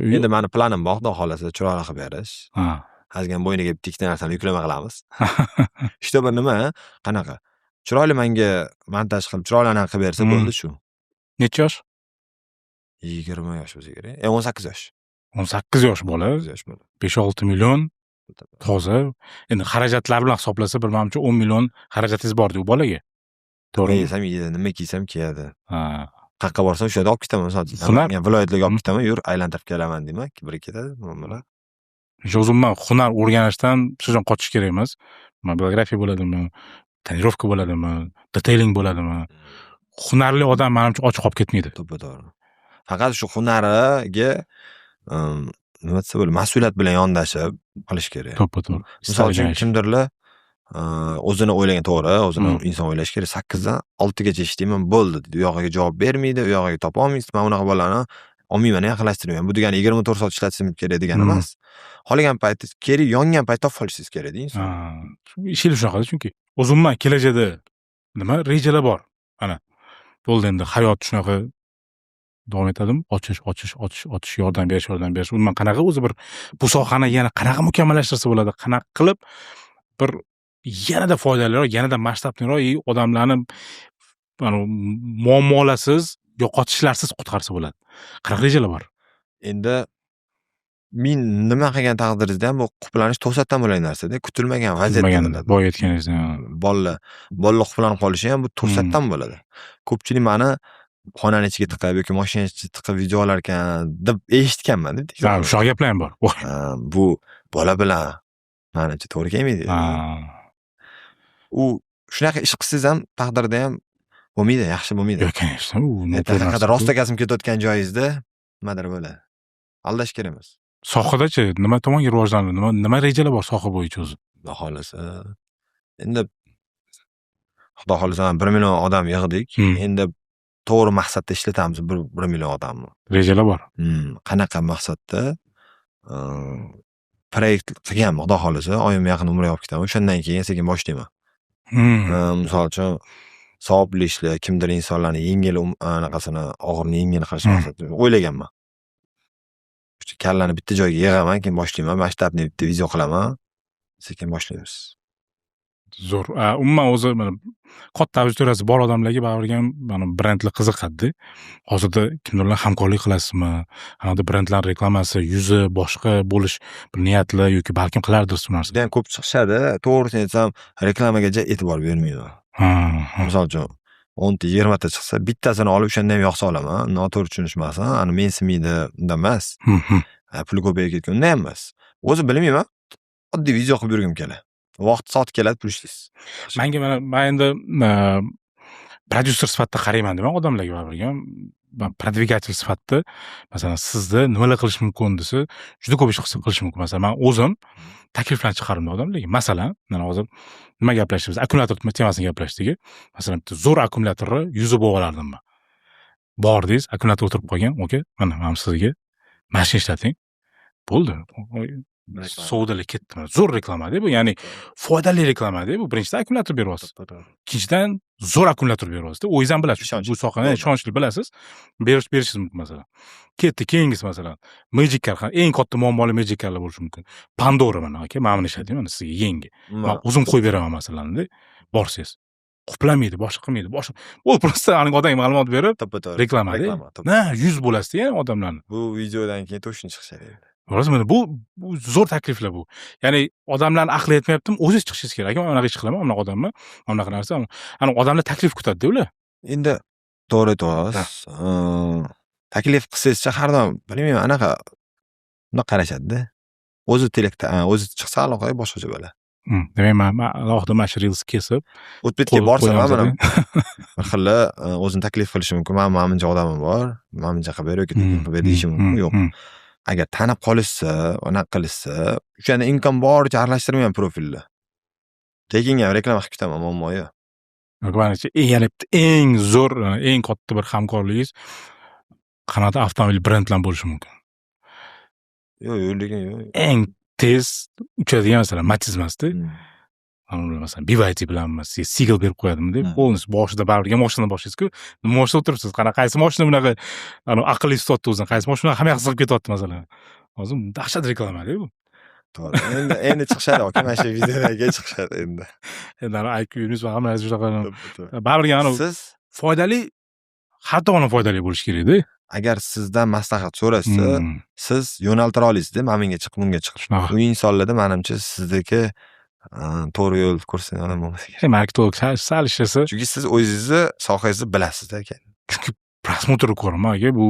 endi meni planim bor, xudo xolasa chiroyli qilib berish. Ha. Ozgina bo'yniga bitta ikkita narsani yuklama qilamiz. Ishda bir nima, qanaqa? Chiroyli menga montaj qilib, chiroyli anaqa qilib bersa bo'ldi shu. Necha yosh? 20 yosh bo'lsa kerak. 18 yosh. 18 yosh bola. 18 yosh bola. 5-6 million toza. Endi xarajatlar bilan hisoblasa bir menimcha 10 million xarajatingiz bor u bolaga. To'g'ri. Yesam yeydi, nima kiysam kiyadi. Ha. Qayerga borsam o'sha yerda olib ketaman, misol uchun. Hunar. Men viloyatlarga olib ketaman, yur, aylantirib kelaman deyman, biri ketadi, mana. O'zim men hunar o'rganishdan sizdan qochish kerak emas. Men biografiya bo'ladimi, tonirovka bo'ladimi, detailing bo'ladimi? Hunarli odam menimcha ochiq qolib ketmaydi. To'g'ri. Faqat shu hunariga nima desa bo'ladi, mas'uliyat bilan yondashib qilish kerak. To'g'ri. Misol uchun kimdirlar o'zini o'ylagan to'g'ri, o'zini inson o'ylash kerak. 8 dan 6 gacha ishlayman, bo'ldi deydi. U yog'iga javob bermaydi, u yog'iga topa olmaysiz. Men unaqa bolalarni olmayman, yaqinlashtirmayman. Bu degani 24 soat ishlatishim kerak degani emas. Xohlagan payt kerak, yongan payt topib olishingiz kerak deydi inson. Ishlar shunaqada chunki. O'zim men kelajakda nima rejalar bor. Ana. Bo'ldi endi hayot shunaqa davom etadimi? Ochish, yordam berish. Umuman qanaqa o'zi bir bu sohani yana qanaqa mukammallashtirsa bo'ladi? Qanaqa qilib bir yanada foydaliroq, yanada masshtabliroq odamlarni muammolarsiz, yo'qotishlarsiz qutqarsa bo'ladi. Qanaqa rejalar bor? Endi men nima qilgan taqdiringizda ham bu quplanish to'satdan bo'lgan narsa-da, kutilmagan vaziyat bo'ladi. Boya aytganingizda. Bolalar quplanib qolishi ham bu to'satdan bo'ladi. Ko'pchilik meni xonani ichiga tiqib yoki mashina ichiga tiqib video olar ekan deb eshitganman-da. Ha, shu gaplar ham bor. Bu bola bilan menimcha to'g'ri kelmaydi. U shunaqa ish qilsangiz ham taqdirda ham bo'lmaydi, yaxshi bo'lmaydi. Yo'q, qanaqa rostakazim ketayotgan joyingizda nimadir bo'ladi. Aldash kerak emas. Sohadachi nima tomonga rivojlanadi? Nima rejalar bor soha bo'yicha o'zi? Xudo xolasa. Endi Xudo xolasa 1 million odam yig'dik. Endi to'g'ri maqsadda ishlatamiz 1 million odamni. Rejalar bor. Qanaqa maqsadda proyekt qilganman, Xudo xolasa, oyim yaqin umrga olib ketaman. O'shandan keyin sekin boshlayman. Misol uchun savobli ishlar, kimdir insonlarni yengil anaqasini, og'irni yengil qilish maqsadida o'ylaganman. Kallani bitta joyga yig'aman, keyin boshlayman, masshtabni bitta video qilaman, sekin boshlaymiz. Zo'r. Umuman o'zi mana katta auditoriyasi bor odamlarga baribir ham mana brendlar qiziqadi. Hozirda kimlarga hamkorlik qilasizmi? Ana brendlar reklamasi, yuzi boshqa bo'lish bir niyatli yoki balkim qilardir shu narsa. Juda ham ko'p chiqishadi. To'g'risini aytsam, reklamaga e'tibor bermayman. Misol uchun 10 ta 20 ta chiqsa, bittasini olib o'shanda ham yoqsa olaman. Noto'g'ri tushunishmasin, ani mensimaydi, unda emas. Pul ko'payib ketgan, unda ham emas. O'zi bilmayman. Oddiy video qilib yurgim keladi. Vaqt soat keladi, pul ishlaysiz. Men endi prodyuser sifatida qarayman deyman odamlarga baribir ham. Prodvigatel sifatida masalan sizda nimalar qilish mumkin desa, juda ko'p ish qilish mumkin. Masalan, men o'zim takliflar chiqarimda odamlarga. Masalan, mana hozir nima gaplashamiz? Akkumulyator temasini gaplashdik. Masalan, bitta zo'r akkumulyatorni yuzi bo'g'ib olardim men. Bordingiz, akkumulyator o'tirib qolgan, okey? Mana sizga mashina ishlating. Bo'ldi. Savdolar ketdi. Zo'r reklama-da bu, ya'ni foydali reklama-da bu. Birinchidan akkumulyator beryapsiz. Ikkinchidan zo'r akkumulyator beryapsiz. O'zingiz ham bilasiz. Bu sohani ishonchli bilasiz. Berishingiz mumkin masalan. Ketdi, keyingisi masalan. Magic Car, eng katta muammoli Magic Carlar bo'lishi mumkin. Pandora mana, aka, men buni ishlatayman, sizga yangi. Men o'zim qo'yib beraman masalan-da. Borsiz. Qoplanmaydi, boshqa qilmaydi. U prosta aniq odamga ma'lumot berib, reklama-da. Na, 100 bo'lasiz-da odamlarni. Bu videodan keyin to'shin chiqishi kerak. Rozumini bu zo'r takliflar bu. Ya'ni odamlarni aqli yetmayaptimi? O'zingiz chiqishingiz kerak. Men unaqa ish qilaman, unaqa odamman, unaqa narsa. Ana odamlar taklif kutadi-da ular. Endi to'g'ri aytasiz. Taklif qilsangiz-chi har doim bilmayman, anaqa qarashadi-da. O'zi chiqsa aloqaga boshqacha bo'ladi. Demak, men alohida mana shu reels kesib O'tbetga borsam ham mana qo'yamiz. bir xilla o'zini taklif qilishi mumkin. Men mana buncha odamim bor, mana buncha qilib ber yoki tekin qilib ber deyishi mumkin. Yo'q. Agar tanib qolishsa, anaqa qilishsa, o'shanda imkon boricha aralashtirmayman profilni. Tekinga ham reklama qilib ketaman, muammo yo'q. Manimcha eng zo'r, eng katta bir hamkorligingiz qanaqa avtomobil brend bilan bo'lishi mumkin. Yo'q, lekin yo'q. Eng tez uchadigan masalan Matiz emasda. Masalan BYD bilan Sigal berib qo'yadimi deb, polnis boshida baribir mashina boshlaysiz-ku. Moshina o'tiribsiz, qaysi mashina bunaqa aqlli so'tdi o'zini, qaysi mashina hamma yoqqa sig'ib ketyapti masalan. Hozir dahshat reklama-da bu. To'g'ri. Endi chiqishadi, aka, mana shu videolarga chiqishadi endi. Endi IQ-yuz va hamma shunaqa baribir siz foydali, har tomonlama foydali bo'lish kerak-da. Agar sizdan maslahat so'rashsa, siz yo'naltira olasiz-da, mana bunga chiq, bunga chiq. Shunaqa. U insonlarda menimcha sizdagi to'g'ri yo'l ko'rsatgan odam bo'lmasa kerak. Marketing sal ishlasa, Chunki siz o'zingizni sohangizni bilasiz-da, aka. chunki prosmotrni ko'raman aka, bu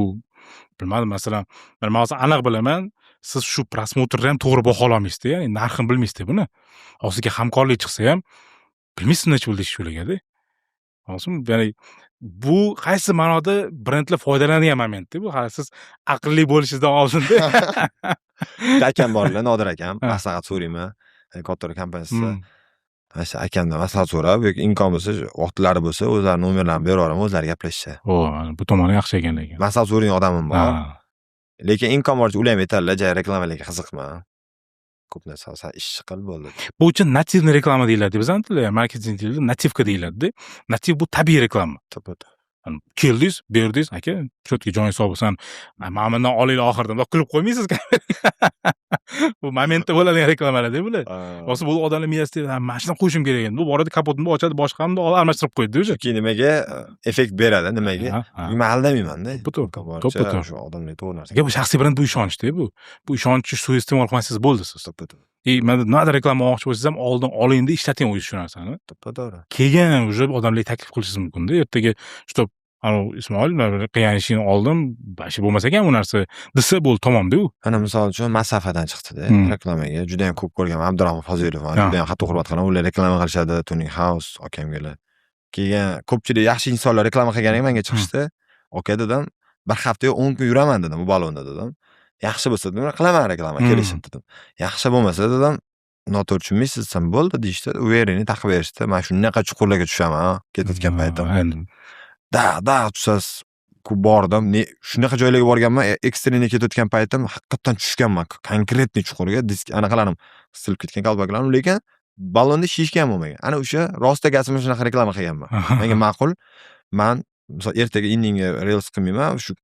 bilmadim, masalan, men hozir aniq bilaman, siz shu prosmotrni ham to'g'ri bahololmaysiz-da, ya'ni narxini bilmaysiz-da buni. Hozirga hamkorlik chiqsa ham bilmaysiz necha pul deyish ularga-da. Hozir ya'ni bu qaysi ma'noda brendlar foydalanadigan momentda bu. Hali siz aqlli bo'lishingizdan oldinda. Akam borlar, Nodir akam, maslahat so'rayman. Katta kompaniyasida. Mana akamdan maslahat so'rab yoki imkon bo'lsa, vaqtlari bo'lsa, o'zlari nomerlarini berib yuboraman, o'zlari gaplashishsa. Bu tomoni yaxshi ekan lekin. Maslahat so'ragan odamim bor. Lekin imkon boricha ular ham aytadilar, "Jay reklamalarga qiziqma. Ko'p narsa san ishchi qil bo'ldi." Bu uchun nativni reklama deyiladi. Bizning tilda marketing tilida nativka deyiladi. Nativ bu tabiiy reklama. Keldingiz, berdingiz, aka, cho'tki joyingiz sog' bo'lsin. Mana bundan olinglar oxirida. Bundoq kulib qo'ymaysiz. Bu momentda bo'ladigan reklamalar-da bular. Hozir bu odamlar miyasida mana shuni qo'yishim kerak endi. Bu borada kapotni ochadi, boshqamni almashtirib qo'ydi o'sha. Chunki nimaga effekt beradi, nimaga? Men aldamayman-da. Bu to'g'ri. Shu odamlar to'g'ri narsa. Bu shaxsiy brend, bu ishonchda bu. Bu ishonchni suiiste'mol qilmasangiz bo'ldi siz. Mana nima reklama olmoqchi bo'lsangiz ham oldin olingda ishlating o'zingiz shu narsani. To'g'ri. Keyin уже odamlarga taklif qilishingiz mumkin-da. Ertaga shu Ismoil qilgan ishingni oldim, bashi bo'lmasa ekan bu narsa desa bo'ldi, tamomda u. Mana misol uchun masofadan chiqdi-da reklamaga. Juda ham ko'p ko'rganman. Abdurahmon Fozilov, juda ham qattiq hurmat qilaman. Ular reklama qilishadi, Tuning House akamgalar. Keyin ko'pchilik yaxshi insonlar reklama qilganiga menga chiqishdi. Aka dedim, bir hafta yo 10 kun yuraman dedim bu balonda dedim. Yaxshi bo'lsa dedim, qilaman reklama, kelishim dedim. Yaxshi bo'lmasa dedim, noto'g'ri tushunmaysiz, desam bo'ldi deyishdi. Uverini taqib berishdi. Men shunaqa chuqurlarga tushaman, ketayotgan paytim. Da tushasiz. Ku bordim. Shunaqa joylarga borganman, ekstreniga ketayotgan paytim haqiqatan tushganman. Konkretniy chuqurga, disk anaqalarim qisilib ketgan qalbaklarim, lekin balonda shishgan bo'lmagan. Ana o'sha rosta gasmi shunaqa reklama qilganman. Menga ma'qul. Men misol ertaga indinga reels qilmayman, shu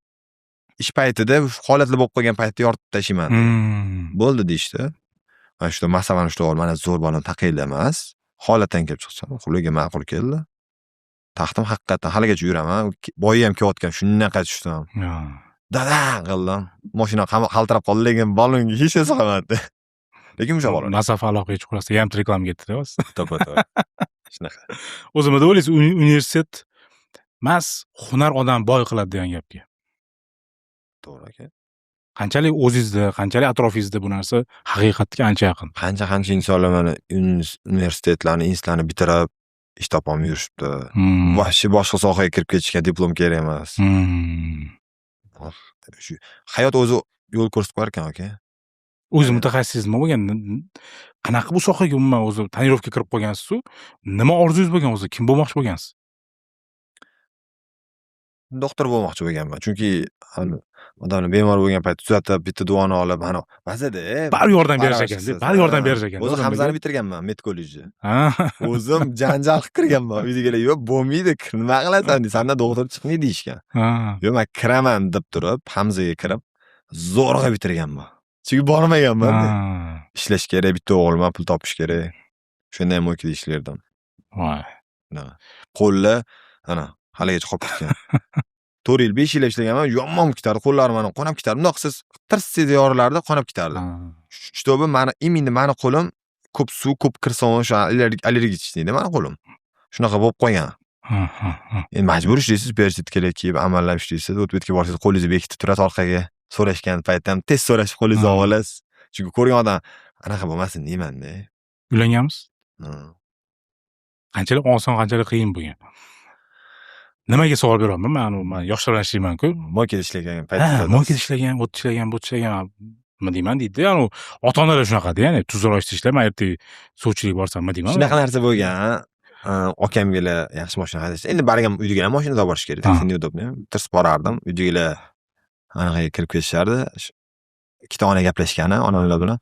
ish paytida holatli bo'lib qolgan paytda yoritib tashlayman. Bo'ldi deyishdi. Mana shu masavani shu mana zo'r balon taqiylar emas. Holatdan kelib chiqsam, ularga ma'qul keldi. Taxtim haqiqatan haligacha yuraman. Boyi ham kelyotgan, shunaqa tushdim. Dada qildim. Mashina qaltirab qoldi, lekin balonga hech narsa qilmadi. Lekin o'sha balon. Masofa aloqaga chiqursa, ham reklamaga ketdi o'z. To'g'ri. Shunaqa. O'zimda o'ylaysiz, universitet mas hunar odam boy qiladi degan gapga. To'g'ri aka. Qanchalik o'zingizda, qanchalik atrofingizda bu narsa haqiqatga ancha yaqin. Qancha insonlar mana universitetlarni, institutlarni bitirib ish topolmay yurishibdi. Boshqa sohaga kirib ketishga diplom kerak emas. Shu hayot o'zi yo'l ko'rsatib qo'yar ekan aka. O'zi mutaxassis nima bo'lgan? Qanaqa bu sohaga umuman o'zi tonirovka kirib qolgansiz-ku? Nima orzungiz bo'lgan o'zi? Kim bo'lmoqchi bo'lgansiz? Doktor bo'lmoqchi bo'lganman. Chunki odamlar bemor bo'lgan payt tuzatib, bitta duoni olib, mana bazada, bari yordam berish ekan-da. Bari yordam berish ekan. O'zi Hamzani bitirganman, med kollejni. O'zim janjal qilib kirganman. Uydagilar, "Yo'q, bo'lmaydi, nima qilasan? Sendan doktor chiqmaydi" deyishgan. Yo'q, men kiraman deb turib, Hamzaga kirib, zo'rg'a bitirganman. Chunki bormaganman. Ishlash kerak, bitta o'g'lim, pul topish kerak. Shunda ham o'kida ishlardim. Voy. Qo'llar ana haligacha qolib ketgan. 4 yil, 5 yil ishlaganman, yomon ketardi, qo'llarim mana qonab ketardi. Bundoq siz tirsiz yorilarda qonab ketardi. Shtobi mani qo'lim ko'p suv, ko'p kirsa o'sha allergik deydi mani qo'lim. Shunaqa bo'lib qolgan. Endi majbur ishlaysiz, perchet kerak kiyib, amallab ishlaysiz, o'tbetga borsangiz qo'lingizni bekitib turadi orqaga. So'rashgan paytda ham tez so'rashib qo'lingizni olasiz. Chunki ko'rgan odam anaqa bo'lmasin deyman-da. Uylanganmiz. Hmm. Qanchalik oson, qanchalik qiyin bo'lgan. Nimaga savol beryapman? Men yoshlar bilan ishlayman-ku. Mo'kada ishlagan Ha, paytda. mo'kada ishlagan, bu ishlagan, bu ishlagan. Nima deyman deydi. Ota-onalar shunaqada, ya'ni tuzaloqda ishlayman, ertaga suvchilik borsam nima deyman? Shunaqa narsa bo'lgan. Okamgalar yaxshi mashina haydashdi. Endi bargam uydagilar mashinada olib borish kerak. Taksi neudobno. Tirsib borardim. Uydagilar anaqaga kirib ketishardi. Ikkita ona gaplashgani, onalar bilan.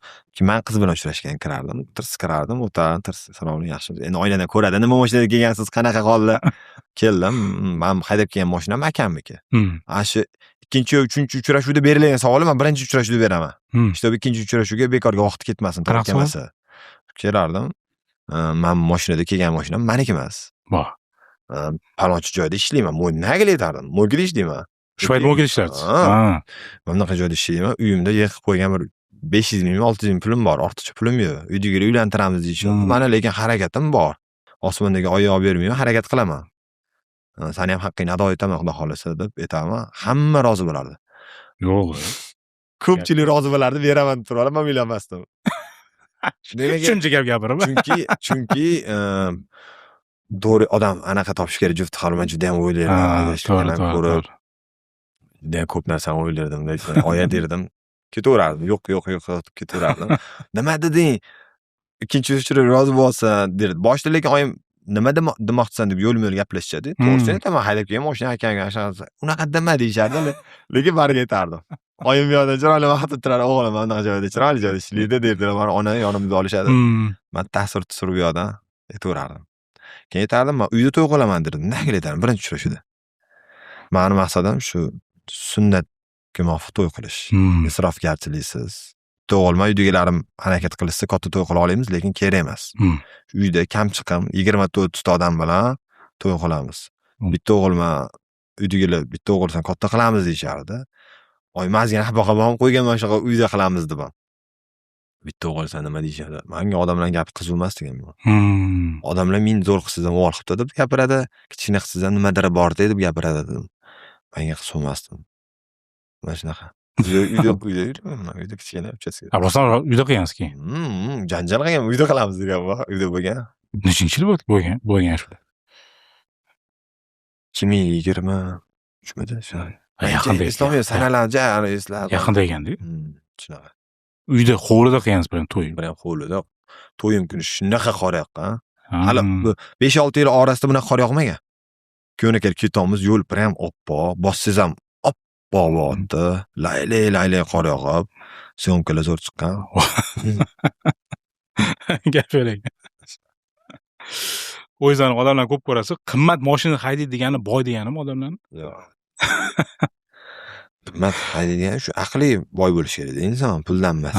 Men qiz bilan uchrashgan kirardim. Tirs kirardim, o'tardim, tirs salom yaxshimisiz. Endi oynadan ko'radi, nima mashinada kelgansiz, qanaqa holda? Keldim. Men haydab kelgan mashinam akamniki. Shu ikkinchi, uchinchi uchrashuvda berilgan savolni men birinchi uchrashuvda beraman. Ishte ikkinchi uchrashuvga bekorga vaqt ketmasin, to'g'ri kelmasa. Kelardim. Men mashinada kelgan mashinam meniki emas. Bor. Palonchi joyda ishlayman. Mo'ynaga aytardim. Mo'ygida ishlayman. Shu payt mo'ygida ishlarsiz. Mana bunaqa joyda ishlayman. Uyimda yig'ib qo'ygan bir 500 ming, 600 ming pulim bor. Ortiqcha pulim yo'q. Uydagilar uylantiramiz deyishyapti. Mana lekin harakatim bor. Osmondagi oy yog'ib bermayman, harakat qilaman. Seni ham haqqingni ado etaman, xudo xolisa deb aytaman. Hamma rozi bo'lardi. Yo'q. Ko'pchilik rozi bo'lardi, beraman deb turib, men uylanmasdim. Shuncha gap gapiraman. Chunki to'g'ri odam anaqa topish kerak, juft xalman juda ham o'ylayman. To'g'ri. Juda ko'p narsani o'ylardim. Oya derdim. Ketaverardim. Yo'q, ketaverardim. Nima deding? Ikkinchi uchrashuvga rozi bo'lsan derdi. Boshida lekin oyim nima demoqchisan deb yo'l-yo'l gaplashishadi. To'g'risini aytaman, haydab kelgan mashina akamga unaqa dema deyishardi, lekin bariga aytardim. Oyim yo'lda chiroyli vaqt o'tirar, o'g'lim anaqa joyda chiroyli joyda ishlaydi derdilar. Mana onani yonimizga olishadi. Men ta'sir bu yoqdan aytaverardim. Keyin aytardim, men uyda to'y qilaman derdim. Nega aytardim birinchi uchrashuvda. Mening maqsadim shu sunnatga muvofiq to'y qilish. Isrofgarchiliksiz. To'g'ilma uydagilarim harakat qilishsa katta to'y qila olamiz, lekin kerak emas. Uyda kamchiqim 24 ta odam bilan to'y qilamiz. Bitta o'g'ilma uydagilar bitta o'g'ilsan katta qilamiz deyishardi. Oymazgina xafa-xafa qo'ygan mana shunaqa uyda qilamiz deb. Bitta o'g'ilsan nima deyishadi? Menga odamlar gapi qiziqmas deganman. Odamlar men zo'r qilsam o'g'il qilibdi deb gapiradi, kichkina qilsam nimadir bor deb gapiradi dedim. Menga qiziqmasdim. Mana shunaqa. Uyda kichkina uchastka. Rostdan uyda qilgansiz-ki. Janjal qilgan, uyda qilamiz degan uyda bo'lgan. Nechinchi yil bo'lgan shu? 2023midi shu. Yaqinda. Islomiy sanalarcha eslab. Yaqinda ekan-da. Shunaqa. Uyda hovlida qilgansiz bilan to'y. Bilan hovlida. To'yim kuni shunaqa qor yoqqan. Hali 5-6 yil orasida bunaqa qor yoqmagan. Ko'nikar ketamiz, yo'l prям oppoq, bossangiz ham oppoq bo'ldi. Laylay qor yog'ib, syomkalar zo'r chiqqan. Gapirang. O'zingizdan odamlar ko'p ko'rasiz. Qimmat mashina haydaydi degani boy deganimi odamlarni? Yo'q. Qimmat haydaydigan shu aqliy boy bo'lish kerak inson, puldan emas.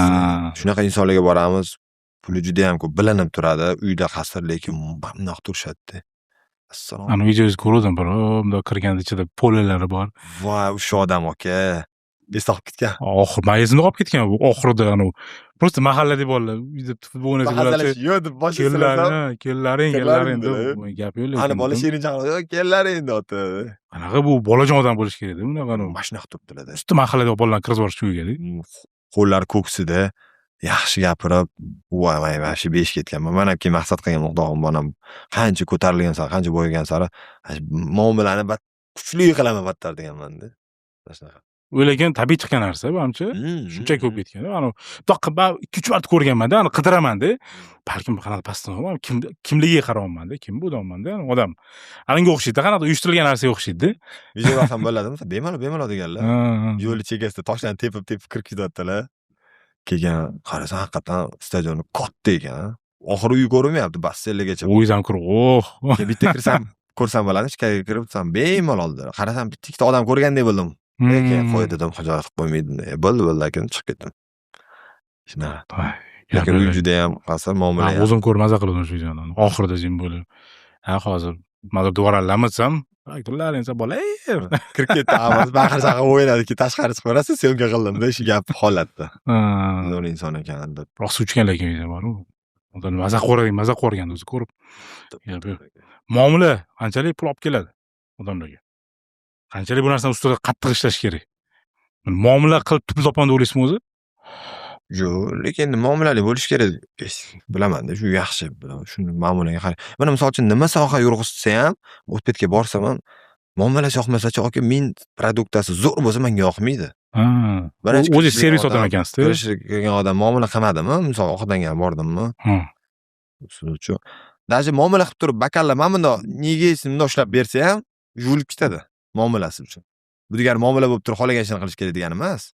Shunaqa insonlarga boramiz, puli juda ham ko'p bilinib turadi, uyda qasr lekin bundoq turishadi. Assalom. Ana videoingizni ko'rdim, bundoq kirganda ichida polalari bor. Voy, o'sha odam aka. Eslab ketgan. Oxir, men esimdan qolib ketgan bu. Oxirida просто mahalladagi bolalar uyda futbol o'ynashib bo'ladi. Yo'q deb boshqa kellaring deb gap yo'q. Ana bola shirin chaqiradi, kellaring deb. Qanaqa bu bolajon odam bo'lish kerak-da, bunaqa. Mashina turibdilar-da. Usti mahalladagi bolalarni kirib borish uyga-da. Qo'llar ko'ksida yaxshi gapirib, voy, men shu besh ketganman. Men ham maqsad qilgan Xudoim bonam qancha ko'tarilgan sari, qancha boygan sari muomalani kuchli qilaman battar deganman-da. Shunaqa. O'ylagan tabiiy chiqqan narsa, menimcha. Shuncha ko'p ketgan. Ana 2-3 marta ko'rganman-da, ani qidiraman-da. Balkim qanaqa pastdan, kimligiga qarayapman-da, kim bu odam-da, odam. Ananga o'xshaydi, qanaqa uyushtirilgan narsaga o'xshaydi-da. Video ham bo'ladimi? Bemalol deganlar. Yo'l chegasida toshlarni tepib kirib ketyaptilar. Kelgan qarasam haqiqatan stadionni katta ekan. Oxiri uy ko'rinmayapti, basseylagacha. O'yizam kirib, bitta kirsam, ko'rsam bo'ladi, ichkariga kirib tursam bemalol. Qarasam bitta odam ko'rgandek bo'ldim. Lekin qo'y dedim, hojat qilib qo'ymaydim. Bo'ldi, lekin chiqib ketdim. Shunaqa. Lekin uy juda ham qasr muomala. O'zim ko'rmaza qildim shu videoni. Oxirida jim bo'lib. Hozir mazur duvaralamasam, aytdilarinsa bola, kirib ketdi. Baqir-chaqir o'ynadiki, tashqari chiqib ko'rasiz, syomka qildim-da, shu gap holatda. Zo'r inson ekan deb. Rost uchgan lekin video bor-ku. Odam maza qo'rgan o'zi ko'rib. Muomala qanchalik pul olib keladi odamlarga? Qanchalik bu narsani ustida qattiq ishlash kerak? Muomala qilib pul topaman deb o'ylaysizmi o'zi? Yo'q, lekin muomalali bo'lish kerak. Bilaman-da, shu yaxshi. Shuni ma'mulaga qarang. Mana misol uchun nima soha yurg'izsa ham, o'tpetga borsam ham muomalasi yoqmasa-chi, aka men produktasi zo'r bo'lsa menga yoqmaydi. Ha. Birinchi O'zi kirishlik servis odam, odam ekansizda. kirishga kelgan odam muomala qilmadimi? Misol ovqatlangan bordimmi? Ha. Shuning даже muomala qilib turib, bakalla mana bundoq nega bundoq ushlab bersa ham yuvilib ketadi muomalasi uchun. Bu degani muomala bo'lib turib xohlagan ishni qilish kerak degani emas.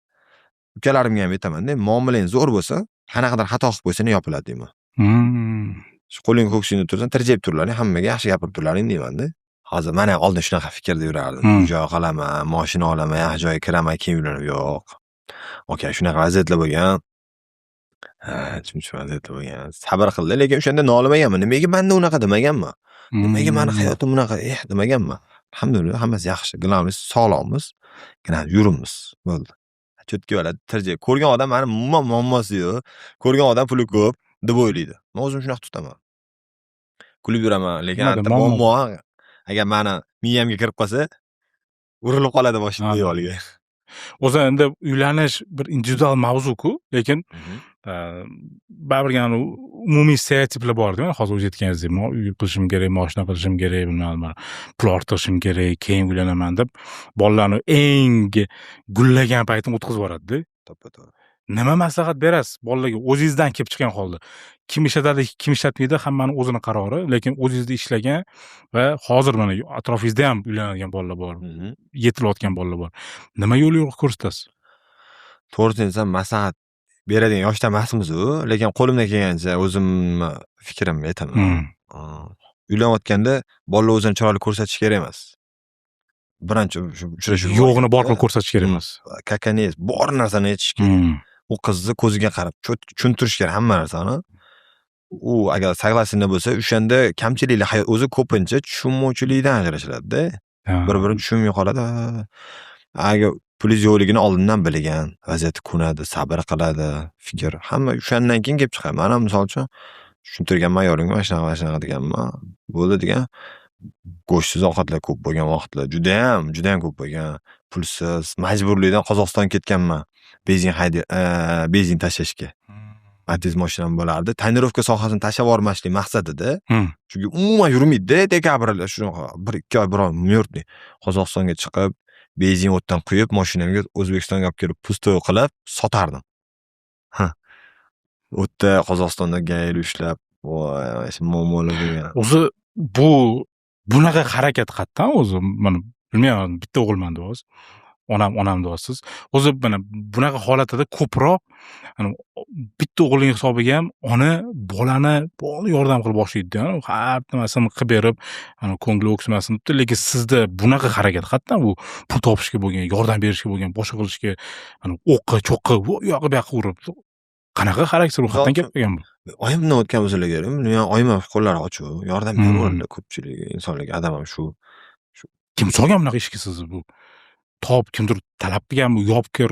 Ukalarimga ham aytaman-da, muomalang zo'r bo'lsa, qanaqadir xato qilib qo'ysang yopiladi deyman. Shu qo'ling ko'ksingda tursan, tirjayib turlaring, hammaga yaxshi gapirib turlaring deyman-da. Hozir men ham oldin shunaqa fikrda yurardim. Uy-joy qilaman, mashina olaman, yaxshi joyga kiraman, keyin uylanib yo'q. Okay, shunaqa vaziyatlar bo'lgan. Ha, shuncha vaziyatlar bo'lgan. Sabr qildi, lekin o'shanda nolimaganman. Nimaga menda unaqa demaganman? Nimaga meni hayotim unaqa demaganman? Alhamdulillah, hammasi yaxshi. Globimiz sog'lommiz. Yuribmiz. Bo'ldi. Cho'tki bo'ladi, tirjayib. Ko'rgan odam meni umuman muammosi yo'q. Ko'rgan odam puli ko'p deb o'ylaydi. Men o'zim shunaqa tutaman. Kulib yuraman, lekin muammo agar meni miyamga kirib qolsa, urilib qoladi boshim devorga. O'zi endi uylanish bir individual mavzu-ku, lekin baribir yani umumiy stereotiplar bor-ku. Hozir o'zi aytganingizdek, uy qilishim kerak, mashina qilishim kerak, bilmadim, pul orttirishim kerak, keyin uylanaman deb bolalarni eng gullagan paytini o'tkazib yuboradi-da. To'ppa-to'g'ri. Nima maslahat berasiz bolalarga o'zingizdan kelib chiqqan holda? Kim ishlatadi, kim ishlatmaydi, hammani o'zini qarori, lekin o'zingizda ishlagan va hozir mana atrofingizda ham uylanadigan bolalar bor, yetilayotgan bolalar bor. Nima yo'l ko'rsatasiz? To'g'risini aytsam, maslahat beradigan yoshda emasmiz-ku, lekin qo'limdan kelgancha o'zimni fikrimni aytaman. Uylanayotganda bolalar o'zini chiroyli ko'rsatish kerak emas. Birinchi uchrashuv yo'g'ini bor qilib ko'rsatish kerak emas. Kakanez bor narsani aytish kerak. U qizni ko'ziga qarab tushuntirish kerak hamma narsani. U agar sag'lasini bo'lsa, o'shanda kamchiliklar hayot o'zi ko'pincha tushunmovchilikdan ajrashiladi-da. Bir-birini tushunmay qoladi. Agar puliz yo'qligini oldindan bilgan, vaziyatni ko'nadi, sabr qiladi, fikr hamma o'shandan keyin kelib chiqadi. Mana misol uchun tushuntirganman yo'lingga mana shunaqa deganman. Bo'ldi degan. Go'shtsiz ovqatlar ko'p bo'lgan vaqtlar juda ham ko'p bo'lgan. Pulsiz, majburlikdan Qozog'istonga ketganman. Benzin tashashga. Matiz mashinam bo'lardi. Tonirovka sohasini tashlab yubormaslik maqsadida. Chunki umuman yurmaydi-da, dekabrlar shunaqa 1-2 oy biron murtni Qozog'istonga chiqib, benzin o'tdan quyib, mashinamga O'zbekistonga olib kelib, pustoy qilib sotardim. O'tda Qozog'istonda gayl ushlab, voy, muammolar bo'lgan. O'zi bunaqa harakat qayerdan o'zi? Mana bilmayman, bitta o'g'ilman deysiz. Onam deysiz. O'zi mana bunaqa holatda ko'proq bitta o'g'ilning hisobiga ham ona bolani yordam qilib boshlaydi-da. Har narsani qilib berib, ko'ngli o'ksimasin deb. Lekin sizda bunaqa harakat qayerdan? Bu pul topishga bo'lgan, yordam berishga bo'lgan, boshqa qilishga, o'qqa, cho'qqa, u yoqqa bu yoqqa urib. Qanaqa xarakter ruhdan kelib qolgan bu? Oyimdan o'tgan bo'lsalar kerak. Oyim qo'llari ochiq, yordam beraveradi ko'pchilik insonlarga. Adam ham shu. Kim solgan bunaqa ishga sizni bu? Kimdir talab qilganmi? Yopkir,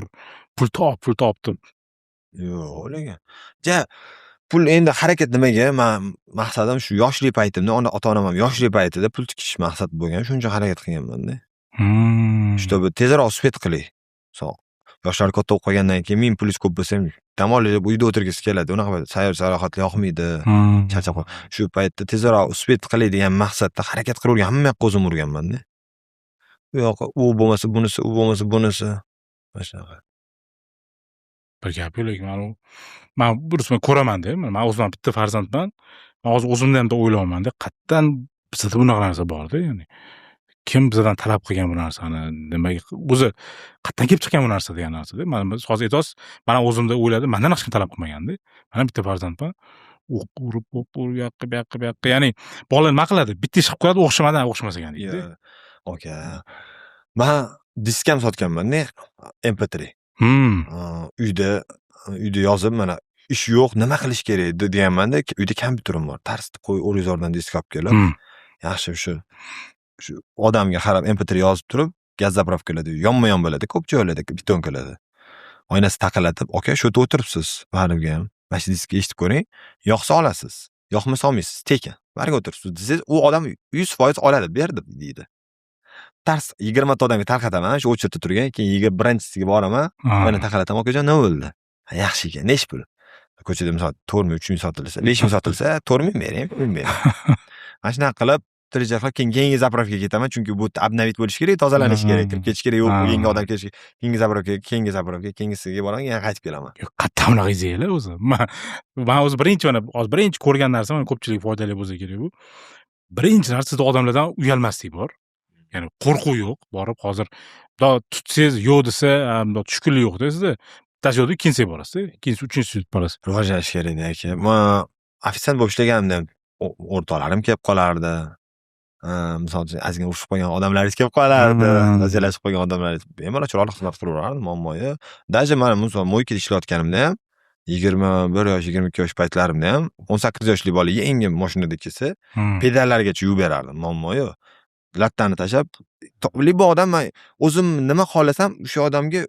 pul top deb. Yo'q, lekin. Pul endi harakat nimaga? Men maqsadim shu yoshlik paytimda, ota-onam ham yoshlik paytida pul tikish maqsad bo'lgan. Shuncha harakat qilganman-da. Чтобы tezroq uspet qilay. Yoshlar katta bo'lib qolgandan keyin men pulingiz ko'p bo'lsa ham dam olib uyda o'tirgisi keladi. Unaqa sayr-sayohatlar yoqmaydi. Charchab qolib. Shu paytda tezroq uspet qilay degan maqsadda harakat qilib hamma yoqqa o'zim urganman-da. Bu yoqqa u bo'lmasa bunisi, u bo'lmasa bunisi. Mana shunaqa. Bir gap yo'q, lekin men burusini ko'raman-da. Men o'zim bitta farzandman. Men hozir o'zimdan ham o'ylayman-da, qayerdan bizda bunaqa narsa bor-da, ya'ni. Kim bizdan talab qilgan bu narsani? Nimaga o'zi qayerdan kelib chiqqan bu narsa degan narsa-da. Men hozir aytasiz, men o'zimda o'yladim, mendan hech kim talab qilmagan-da. Men bitta farzandman. O'qib, bu yoqqa. Ya'ni bolalar nima qiladi? Bitta ish qilib qo'yadi, o'xshamas ekan deydi. Oka. Men diskam sotganman-da, MP3. Uyda yozib, mana ish yo'q, nima qilish kerak deganman-da, uyda kompyuterim bor. Tarsni qo'y, O'rizordan disk olib kelib, yaxshi shu odamga qarab MP3 yozib turib, gaz zapravkalarda yonma-yon bo'ladi, ko'p joylarda betonkalarda. Oynasi taqillatib, "Aka, shu yerda o'tiribsiz, baribir ham. Mana shu diskni eshitib ko'ring, yoqsa olasiz, yoqmasa olmaysiz, tekin. Barga o'tiribsiz." Desiz, u odam 100% oladi, berdi deydi. Tars 20 ta odamga tarqataman, shu o'chirda turgan, keyin 21-siga boraman, mana taqalatam, "Okajon, nima bo'ldi?" Yaxshi ekan. Nechi pul? Ko'chada misol 4 3 sotilsa, 5 sotilsa, 4 bering, bering. Mana shunaqa qilib treja qilib keyingi zapravkaga ketaman, chunki bu obnovit bo'lishi kerak, tozalanishi kerak, kirib ketish kerak, yo'q, yangi odam kelishi, keyingi zapravka, keyingisiga boraman, yana qaytib kelaman. Qattiq bunaqa izinglar o'zi. Men o'zi birinchi ko'rgan narsa, mana ko'pchilik foydali bo'lsa kerak bu. Birinchi narsa sizda odamlardan uyalmaslik bor. Ya'ni qo'rquv yo'q. Borib hozir tutsangiz yo'q desa, tushkunlik yo'q sizda. Tashlab ikkinchisiga borasiz, ikkinchisi, uchinchisiga borasiz. Rivojlanish kerak aka. Men ofitsiant bo'lib ishlaganimda o'rtoqlarim kelib qolardi. Misol uchun ozgina urushib qolgan odamlaringiz kelib qolardi, raziyalashib qolgan odamlaringiz bemalol chiroyli xizmat qilaverardi, muammo yo'q. Даже mana misol mo'ykada ishlayotganimda ham 21 yosh, 22 yosh paytlarimda ham 18 yoshli bola yangi mashinada kelsa, pedallargacha yuvib berardim, muammo yo'q. Lattani tashlab, bu odam men o'zim nima xohlasam o'sha odamga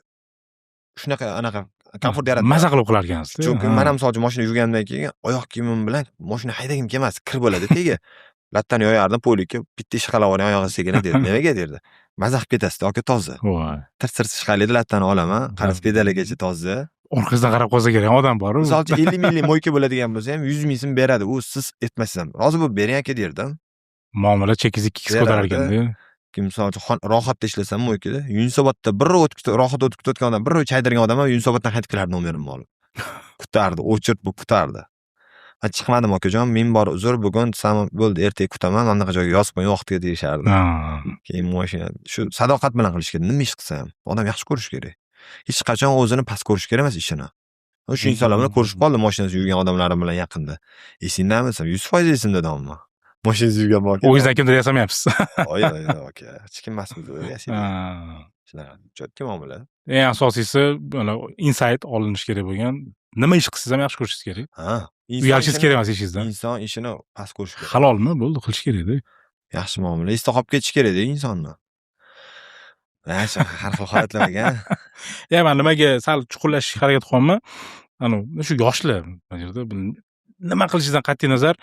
anaqa komfort yaratadi. Maza qilib qilar ekansiz. Chunki men ham misol uchun mashina yuvgandan keyin oyoq kiyimim bilan mashina haydagim kelmas, kir bo'ladi tega. Lattani yoyardim, polikka bitta ish qilib olgan oyog'i segina dedi. Nimaga derdi? Maza qilib ketasiz, yoki toza. Voy. Tirs ishqalaydi, lattani olaman, qarab pedaligacha toza. Orqasidan qarab qolsa kerak odam bor. Misol uchun 50 minglik mo'yka bo'ladigan bo'lsa ham 100 ming so'm beradi. U siz etmasangiz ham rozi bo'lib bering aka derdim. Muomala chekingiz 2x ko'tarar ekanda. Misol uchun rohatda ishlasam mo'ykada, Yunusobodda bir rohat o'tib ketayotgan odam, bir chaydirgan odam ham Yunusoboddan qaytib kelardi nomerimni olib. Kutardi, o'chirib bu kutardi. Men chiqmadim akajon, men bor uzr, bugun desam bo'ldi, ertaga kutaman, anaqa joyga yozib qo'ying vaqtiga deyishardi. Keyin mashina shu sadoqat bilan qilish kerak. Nima ish qilsam, odam yaxshi ko'rish kerak. Hech qachon o'zini past ko'rish kerak emas ishini. O'sha insonlar bilan ko'rishib qoldim, mashinasi yurgan odamlarim bilan yaqinda. Esingdami? 100% esimda domma. Mashinasi yurgan bor. O'zingizdan kimdir yasamayapsiz. Voy, aka. Hech kim emas bu yasaydi. Shunaqa, jotga muomala. Eng asosiysi, insight olinish kerak bo'lgan. Nima ish qilsangiz ham yaxshi ko'rishingiz kerak. Uyalishingiz kerak emas ishingizdan. Inson ishini past ko'rish kerak. Halolmi? Bo'ldi, qilish kerak-da. Yaxshi muomala, esda qolib ketish kerak-da insonni. Yaxshi, har xil holatlar ekan. Men nimaga sal chuqurlashishga harakat qilyapman? Shu yoshlar, nima qilishidan qat'iy nazar,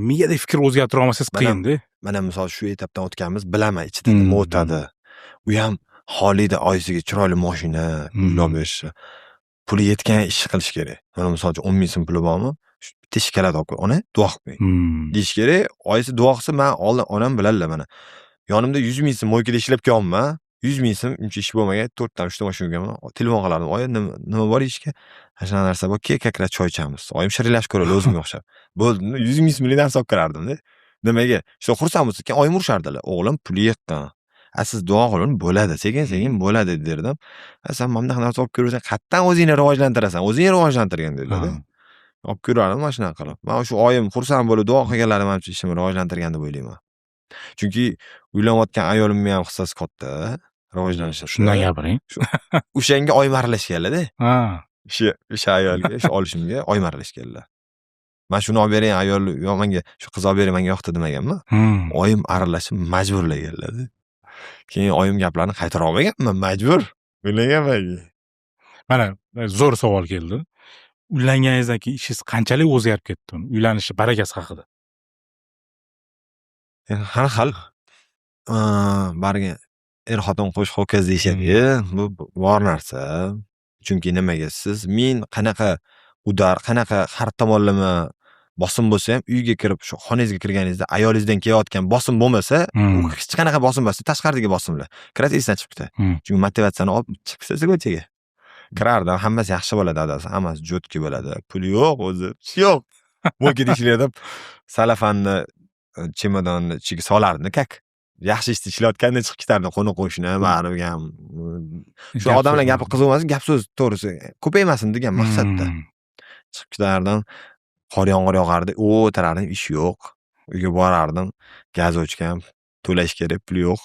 miyada fikr o'zgartira olmasangiz qiyin-da. Mana misol shu etapdan o'tganmiz, bilaman ichida nima o'tadi. U ham holida oyisiga chiroyli mashina, pul berish, puli yetgan ish qilish kerak. Mana misol uchun 10 ming so'm puli bormi? Bitta ish kalad olib, ona duo qilib qo'ying. Deyish kerak. Oyisi duo qilsa, men oldin onam biladilar mana. Yonimda 100 ming so'm mo'ykada ishlab kelganman. 100 ming so'm uncha ish bo'lmagan, 4 ta 3 ta mashina yurganman. Telefon qilardim. Oyi, nima bor ishga? Shunaqa narsa bor, kakrat choy ichamiz. Oyim shirinlashib ko'radi o'zimga o'xshab. Bo'ldi, 100 ming so'mlik narsa olib kirardim-da. Nimaga? Shu xursand bo'lsa, keyin oyim urishardilar. O'g'lim puli yetdi. Siz duo qiling, bo'ladi, sekin-sekin bo'ladi derdim. Sen mana bunaqa narsa olib ko'rsan, qayerdan o'zingni rivojlantirasan? O'zing rivojlantirgan dedilar. Olib ko'rardim mana shunaqa qilib. Men shu oyim xursand bo'lib duo qilganlari menimcha ishimni rivojlantirgan deb o'ylayman. Chunki uylanayotgan ayolimning ham hissasi katta. Rivojlanishi. Shundan gapiring. O'shanga oyim aralashganlar-da. O'sha ayolga, shu olishimga oyim aralashganlar. Men shuni olib bering ayol, yo menga shu qiz olib bering, menga yoqdi demaganman. Oyim aralashib majburlaganlar-da. Keyin oyim gaplarini qaytara olmaganman, majbur. O'ylaganman. Mana zo'r savol keldi. Uylanganingizdan keyin ishingiz qanchalik o'zgarib ketdi? Uylanish barakasi haqida. Har xil. Barga xotin qo'sh ho'kaz deyishadi. Bu bor narsa. Chunki nimaga siz men qanaqa udar, qanaqa har tomonlama bosim bo'lsa ham uyga kirib shu xonangizga kirganingizda ayolingizdan kelayotgan bosim bo'lmasa, u hech qanaqa bosim emas, tashqaridagi bosimlar. Kirasiz chiqib ketadi. Chunki motivatsiyani olib chiqib ketasiz ko'chaga. Kirardi, hammasi yaxshi bo'ladi, adasi, hammasi jo'tki bo'ladi. Pul yo'q, o'zi yo'q. Mo'kada ishlaydi, salafanni chemodonni ichiga solardi, kak. Yaxshi ishda ishlayotganda chiqib ketardi, qo'ni-qo'shni, baribir ham. Shu odamlar gapi qiziq gap so'z to'g'risi ko'paymasin degan maqsadda. Chiqib ketardim, qor yomg'ir yog'ardi, o'tirardim, ish yo'q. Uyga borardim, gaz o'chgan, to'lash kerak, pul yo'q.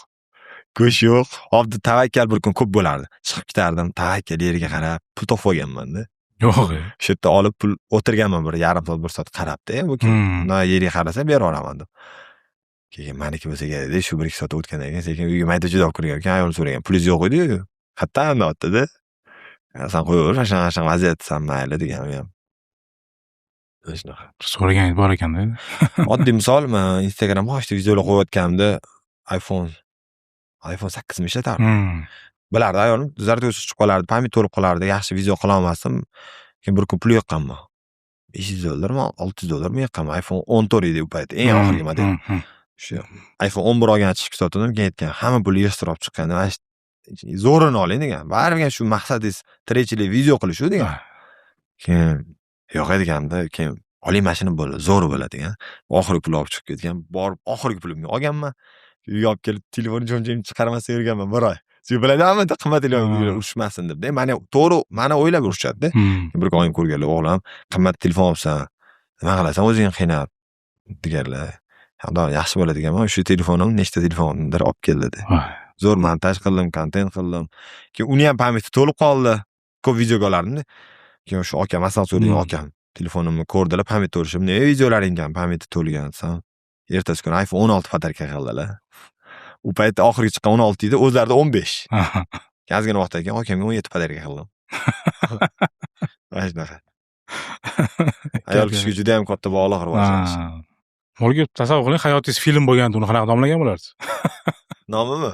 Go'sht yo'q. Hozir tavakkal bir kun ko'p bo'lardi. Chiqib ketardim, tavakkal yerga qarab, pul topib olganman-da. Yo'q. Shu yerda olib pul o'tirganman bir yarim soat, 1 soat qarabda, bu yerga qarasa berib olaman deb. Keyin meniki bo'lsa kerak, shu 1-2 soat o'tgandan keyin sekin uyga mayda-chuyda olib kirgan ekan, ayol so'ragan, "Pulingiz yo'q edi-ku?" "Qayerdan oldi-da?" "Sen qo'yaver, ashana vaziyatsan mayli" deganim ham. Shunaqa. So'raganingiz bor ekan-da. Oddiy misol, men Instagramga qo'shib videolar qo'yayotganimda iPhone 8 mi ishlatardim. Bilardi ayolim, zardo'si chiqib qolardi, pamit to'lib qolardi, yaxshi video qila olmasdim. Keyin bir kun pul yiqqanman. $500mi, $600mi yiqqanman. iPhone 14 edi u payt, eng oxirgi model. Shu iPhone 11 olgan chiqib sotdim, keyin aytgan, hamma pulni yig'ishtirib olib chiqqan. Zo'rini oling degan. Baribir shu maqsadingiz tirikchilik video qilish-ku degan. Keyin yo'q deganimda, keyin oling mashina bo'ldi, zo'r bo'ladi degan. Oxirgi pul olib chiqib ketgan. Borib oxirgi pulimni olganman. Uyga olib kelib telefonni jo'njim chiqarmasdan yurganman bir oy. Shu biladimi, qimmat telefon urishmasin deb. Mana to'g'ri, mana o'ylab urishadi-da. Bir kun oyim ko'rganlar, o'g'lim, qimmat telefon olsan, nima qilasan o'zing qiynab deganlar. Xudo yaxshi bo'ladi deganman. Shu telefonim nechta telefondir olib keldi dedi. Zo'r montaj qildim, kontent qildim. Keyin uni ham pamiti to'lib qoldi. Ko'p videoga olardim-da. Keyin shu akam asal so'ragan akam telefonimni ko'rdilar, pamit to'lishib, "Ne videolaring ekan, pamiti to'lgan" desam, ertasi kuni iPhone 16 podarka qildilar. U paytda oxirgi chiqqan 16 edi, o'zlarida 15. Ozgina vaqtdan keyin akamga 17 podarka qildim. Mana shunaqa. Ayol kishiga juda ham katta bog'liq rivojlanish. O'rgib tasavvur qiling, hayotingiz film bo'lganda uni qanaqa domlagan bo'larsiz? Nomimi?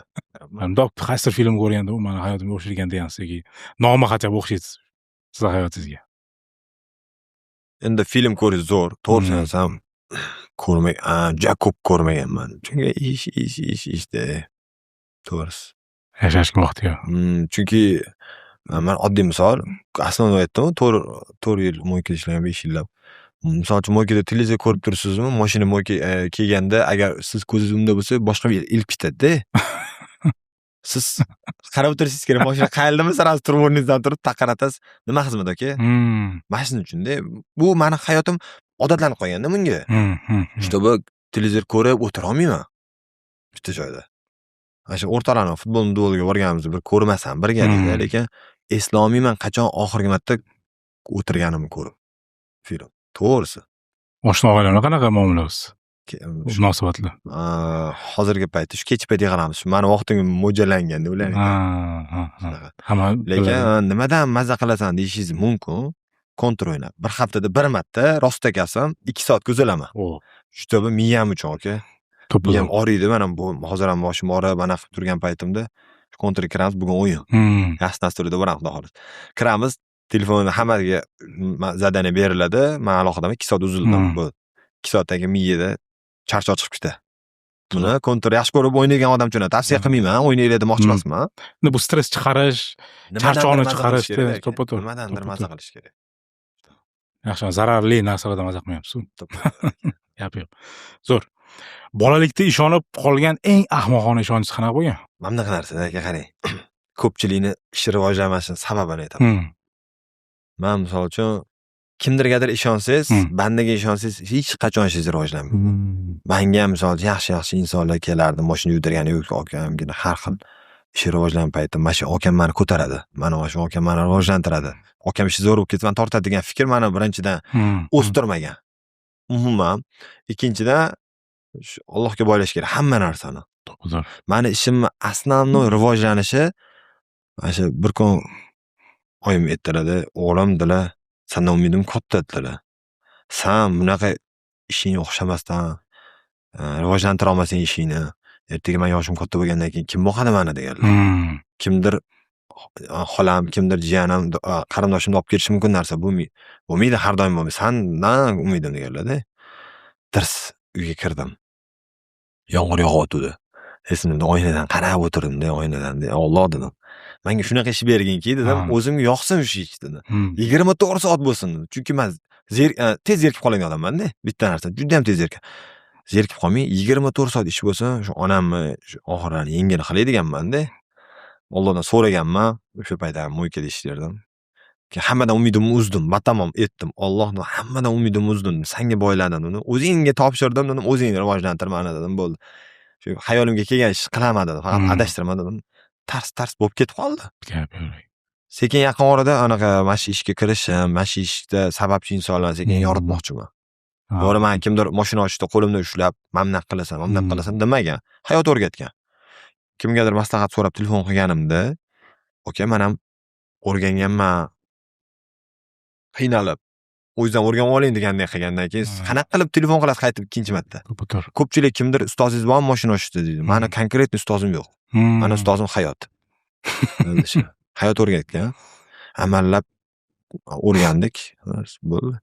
Undaq qaysi film ko'rganda u meni hayotimga o'xshagan degansiz yoki nomi qachon o'xshaysiz siz hayotingizga? Endi film ko'rish zo'r, to'g'risini aytsam, juda ko'p ko'rmaganman. Chunki ishda to'g'risi. Yashashga vaqt yo'q. Chunki men oddiy misol, aslida aytdim, 4 yil mo'ykada ishlagan, 5 yillab. Misol uchun mo'ykada televizor ko'rib turibsizmi, mashina mo'yka kelganda agar siz ko'zingiz unda bo'lsa, boshqa bir ilib ketadi-da. Siz qarab o'tirsangiz kerak, mashina qayerdami, sirasi turib o'rningizdan turib taqaratasiz. Nima xizmat aka? Mana shuning uchun-da. Bu meni hayotim odatlanib qolganda bunga. Shtobi televizor ko'rib o'tira olmayman. Bitta joyda. Mana shu o'rtalarni futbol duoliga borganimizda bir ko'rmasam birga deydi, lekin eslolmayman qachon oxirgi marta o'tirganimni ko'rib. Film. To'g'risi. Oshna og'aylarga qanaqa muomalasiz? Munosabatlar. Hozirgi paytda shu kech payt yig'ilamiz. Shu meni vaqtimga mo'ljallanganda ular. Lekin nimadan maza qilasan deyishingiz mumkin. Kontrol o'ynab. Bir haftada bir marta rost akasam 2 soatga uzalaman. Shu tabi miyam uchun aka. Miyam oriydi. Mana bu hozir ham boshim og'rib, mana qilib turgan paytimda kontrol kiramiz, bugun o'yin. Yaxshi dasturda boramiz xolos. Kiramiz, telefonni hammaga zadaniya beriladi. Men aloqadam 2 soat uzildim. Bu 2 soatdagi miyada charchoq chiqib ketadi. Buni kontrol yaxshi ko'rib o'ynagan odam uchun tavsiya qilmayman, o'ynaylar demoqchi emasman. Bu stress chiqarish, charchoqni chiqarish, nimadandir maza qilish kerak. Yaxshi, zararli narsalardan maza qilmayapsiz. Gap yo'q. Zo'r. Bolalikda ishonib qolgan eng ahmoqona ishonchingiz qanaqa bo'lgan? Mana bunaqa narsalarga qarang. Ko'pchilikni ishi rivojlanmashining sababini aytaman. Men misol uchun kimdirgadir ishonsangiz, bandaga ishonsangiz, hech qachon ishingiz rivojlanmaydi. Menga misol yaxshi insonlar kelardi, mashina yudirgani yo'q, akamgina har xil ishi rivojlangan paytda mana shu akam meni ko'taradi. Mana shu akam meni rivojlantiradi. Akam ishi zo'r bo'lib ketsa, tortadi degan fikr meni birinchidan o'stirmagan. Umuman, ikkinchidan Allohga boylash kerak hamma narsani. Meni ishimni asnomnoy rivojlanishi mana shu bir kun oyim ayttiradi, o'g'lim dedilar, sendan umidim katta dedilar. Sen bunaqa ishingga o'xshamasdan rivojlantira olmasang ishingni, ertaga men yoshim katta bo'lgandan keyin kim boqadi meni deganlar. Kimdir xolam, kimdir jiyanim, qarindoshimni olib ketishi mumkin narsa bo'lmaydi, har doim bo'lmaydi. Sendan umidim deganlar-da. Tirs uyga kirdim. Yomg'ir yog'ayotdi. Esimda oynadan qarab o'tirdim-da, oynadan. Alloh dedim. Menga shunaqa ish berginki dedim, o'zimga yoqsin shu ish dedim. 24 soat bo'lsin dedim. Chunki men tez zerikib qolgan odamman-da. Bitta narsa, juda ham tez zerikib qolmay 24 soat ish bo'lsin, shu onamni shu oxirlarni yengil qilay deganman-da. Allohdan so'raganman, o'sha paytda mo'ykada ishlardim. Hammadan umidimni uzdim, batamom etdim. Allohdan hammadan umidimni uzdim. Senga boyladim uni. O'zingga topshirdim dedim, o'zing rivojlantir meni dedim, bo'ldi. Shu xayolimga kelgan ish qilaman dedim, faqat adashtirma dedim. Tars bo'lib ketib qoldi. Sekin yaqin orada anaqa mana shu ishga kirishim, mana shu ishda sababchi insonlar sekin yoritmoqchiman. To'g'ri, men kimdir mashina ochishda qo'limda ushlab, "Mamnaq qilasan" demagan. Hayot o'rgatgan. Kimgadir maslahat so'rab telefon qilganimda, "Aka, men ham o'rganganman." Qiynalib, o'zingizdan o'rganib oling deganday qilgandan keyin qanaqa qilib telefon qilasiz qaytib ikkinchi marta? Ko'pchilik kimdir ustozingiz bormi mashina ochishda deydi. Meni konkretni ustozim yo'q. Meni ustozim hayot. Endi shu hayot o'rgatgan. Amallab o'rgandik. Bo'ldi.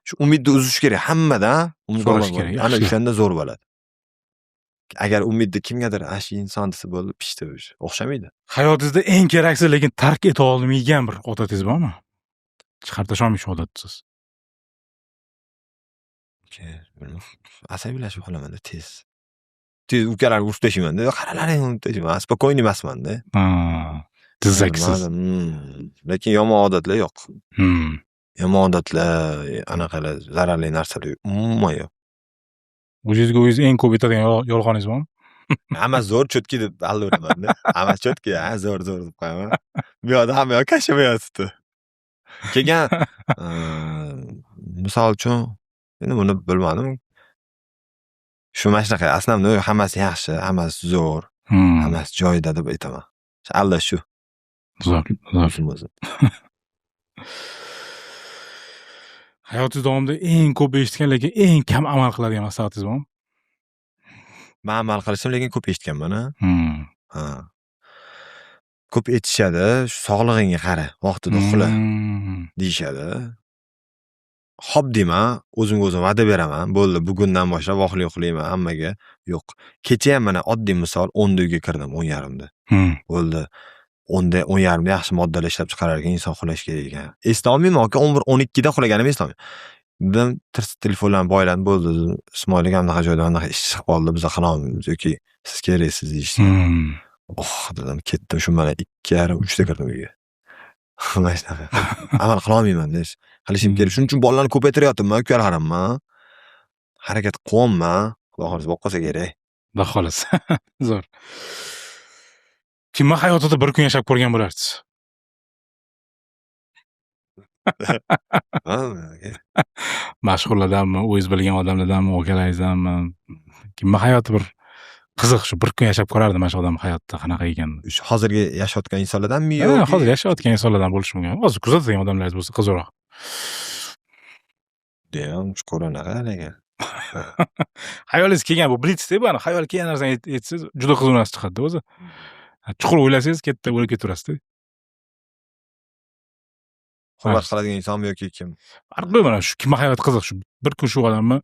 Shu umidni uzish kerak hammadan. So'rash kerak, Ana yaxshi. o'shanda zo'r bo'ladi. Agar umidni kimgadir shu inson desa bo'ldi, pishdi o'xshamaydi. Hayotingizda eng keraksiz lekin tark eta olmaydigan bir odatingiz bormi? Chiqarib tasholmaysiz odatingiz. Asabiylashib qolaman-da tez. Tez ukalarga urib tashlayman-da. Qaralaring urib tashlayman. Spokойный emasman-da. Tizzaksiz. Lekin yomon odatlar yo'q. Hmm. Yomon odatlar, anaqalar, zararli narsalar umuman yo'q. O'zingizga o'zingiz eng ko'p aytadigan yolg'oningiz bormi? Hammasi zo'r cho'tki deb aldaveraman-da. Hammasi cho'tki, zo'r deb qo'yaman. Bu yoqda hamma yoq kashamayotibdi. Kelgan misol uchun endi buni bilmadim. Shu mana shunaqa, aslan hammasi yaxshi, hammasi zo'r, hammasi joyida deb aytaman. Aldash shu. Zo'r. O'zim. Hayotingiz davomida eng ko'p eshitgan lekin eng kam amal qiladigan maslahatingiz bormi? Men amal qilishim lekin ko'p eshitganman, Hmm. Ko'p aytishadi, sog'lig'ingga qara, vaqtida uxla deyishadi. Xo'p deyman, o'zimga o'zim va'da beraman. Bo'ldi, bugundan boshlab vaqtli uxlayman hammaga. Yo'q. Kecha ham mana oddiy misol 10 uyga kirdim, 10:30da. Bo'ldi. 10da 10:30da yaxshi moddalar ishlab chiqarar ekan, inson uxlash kerak ekan. Eslolmayman, aka 11-12da uxlaganimni eslolmayman. Dedim, telefonlarni boylanib bo'ldi. Ismoil aka anaqa joyda anaqa ish chiqib qoldi, biz qilamiz yoki siz keraksiz deyishdi. Dedim, ketdim shu mana 2:30-3da kirdim uyga. Mana shunaqa. Amal qilolmayman deb. Qilishim kerak. Shuning uchun bolalarni ko'paytiryapman, ukalarimman. Harakat qilyapman. Xudo xolisa bo'lib qolsa kerak. Xudo xolisa. Zo'r. Kimni hayotida bir kun yashab ko'rgan bo'larsiz? Mashhurlardanmi, o'zingiz bilgan odamlardanmi, akalaringizdanmi? Kimni hayoti bir qiziq, shu bir kun yashab ko'rardim mana shu odam hayotda qanaqa ekan. Shu hozirgi yashayotgan insonlardanmi Yo'q, yo'q? hozir yashayotgan insonlardan bo'lishi mumkin. Hozir kuzatadigan odamlaringiz bo'lsa qiziqroq. Deyam, chuqur anaqa lekin. Hayolingiz kelgan bu blitz-da bu, hayol kelgan narsani aytsangiz juda qiziq narsa chiqadi o'zi. Chuqur o'ylasangiz, ketda o'lib ketaverasiz-da. Hurmat qiladigan insonmi yoki kim? Farqi yo'q, mana shu kimni hayoti qiziq, shu bir kun shu odamni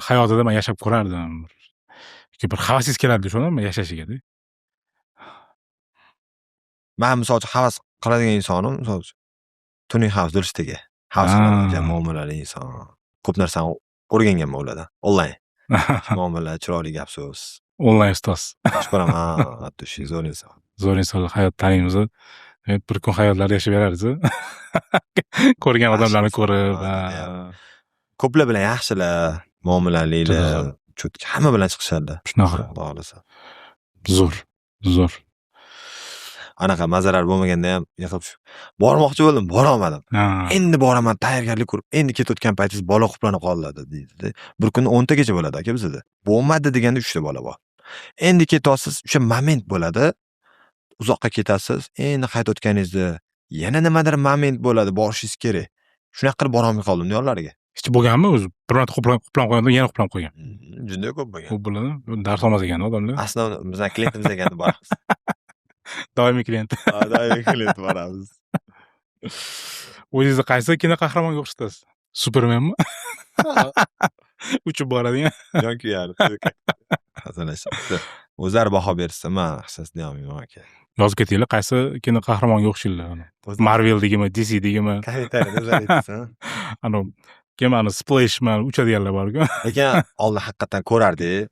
hayotida men yashab ko'rardim. Bir havasingiz keladi shuni yashashiga-da. Men misol uchun havas qiladigan insonim, misol uchun tuning havas durustega. Havas qiladigan muomalali inson. Ko'p narsani o'rganganman ulardan. Onlayn. Muomala, chiroyli gap so'z. Onlayn ustoz. Boshqaraman, hatto shu zo'r inson. Zo'r inson hayot taniymiz. Bir kun hayotlarda yashab berarsiz. Ko'rgan odamlarni ko'rib, ko'plar bilan yaxshilar, muomalalilar, cho'tki hamma bilan chiqishadi. Shunaqa. Xudo xolisa. Zo'r. Anaqa mazarar bo'lmaganda ham yiqib bormoqchi bo'ldim, bora olmadim. Endi boraman, tayyorgarlik ko'rib, endi ketayotgan paytingiz bola quplanib qoladi deydi. Bir kun 10 tagacha bo'ladi aka bizda. Bo'lmadi deganda 3 ta bola bor. Endi ketasiz, o'sha moment bo'ladi. Uzoqqa ketasiz, endi qaytayotganingizda yana nimadir moment bo'ladi, borishingiz kerak. Shunaqa qilib bora olmay qoldim yo'llariga. Hech bo'lganmi o'zi? Bir marta quplanib qo'ygandan yana quplanib qo'ygan. Juda ko'p bo'lgan. Ko'p bo'ladi. Dars olmas ekan odamlar. Aslida bizning klientimiz ekan boramiz. Doimiy klient. Doimiy klient boramiz. O'zingizni qaysi kino qahramonga o'xshatasiz? Supermenmi? Uchib boradigan. Jonkuyar. O'zlari baho bersa, men hissiz deyolmayman aka. Yozib ketinglar, qaysi kino qahramonga o'xshaylar? Marvel degimi, DC degimi? Kommentariyada o'zlari aytsin. Kemani Splashman uchadiganlar bor-ku. Lekin oldin haqiqatan ko'rardik.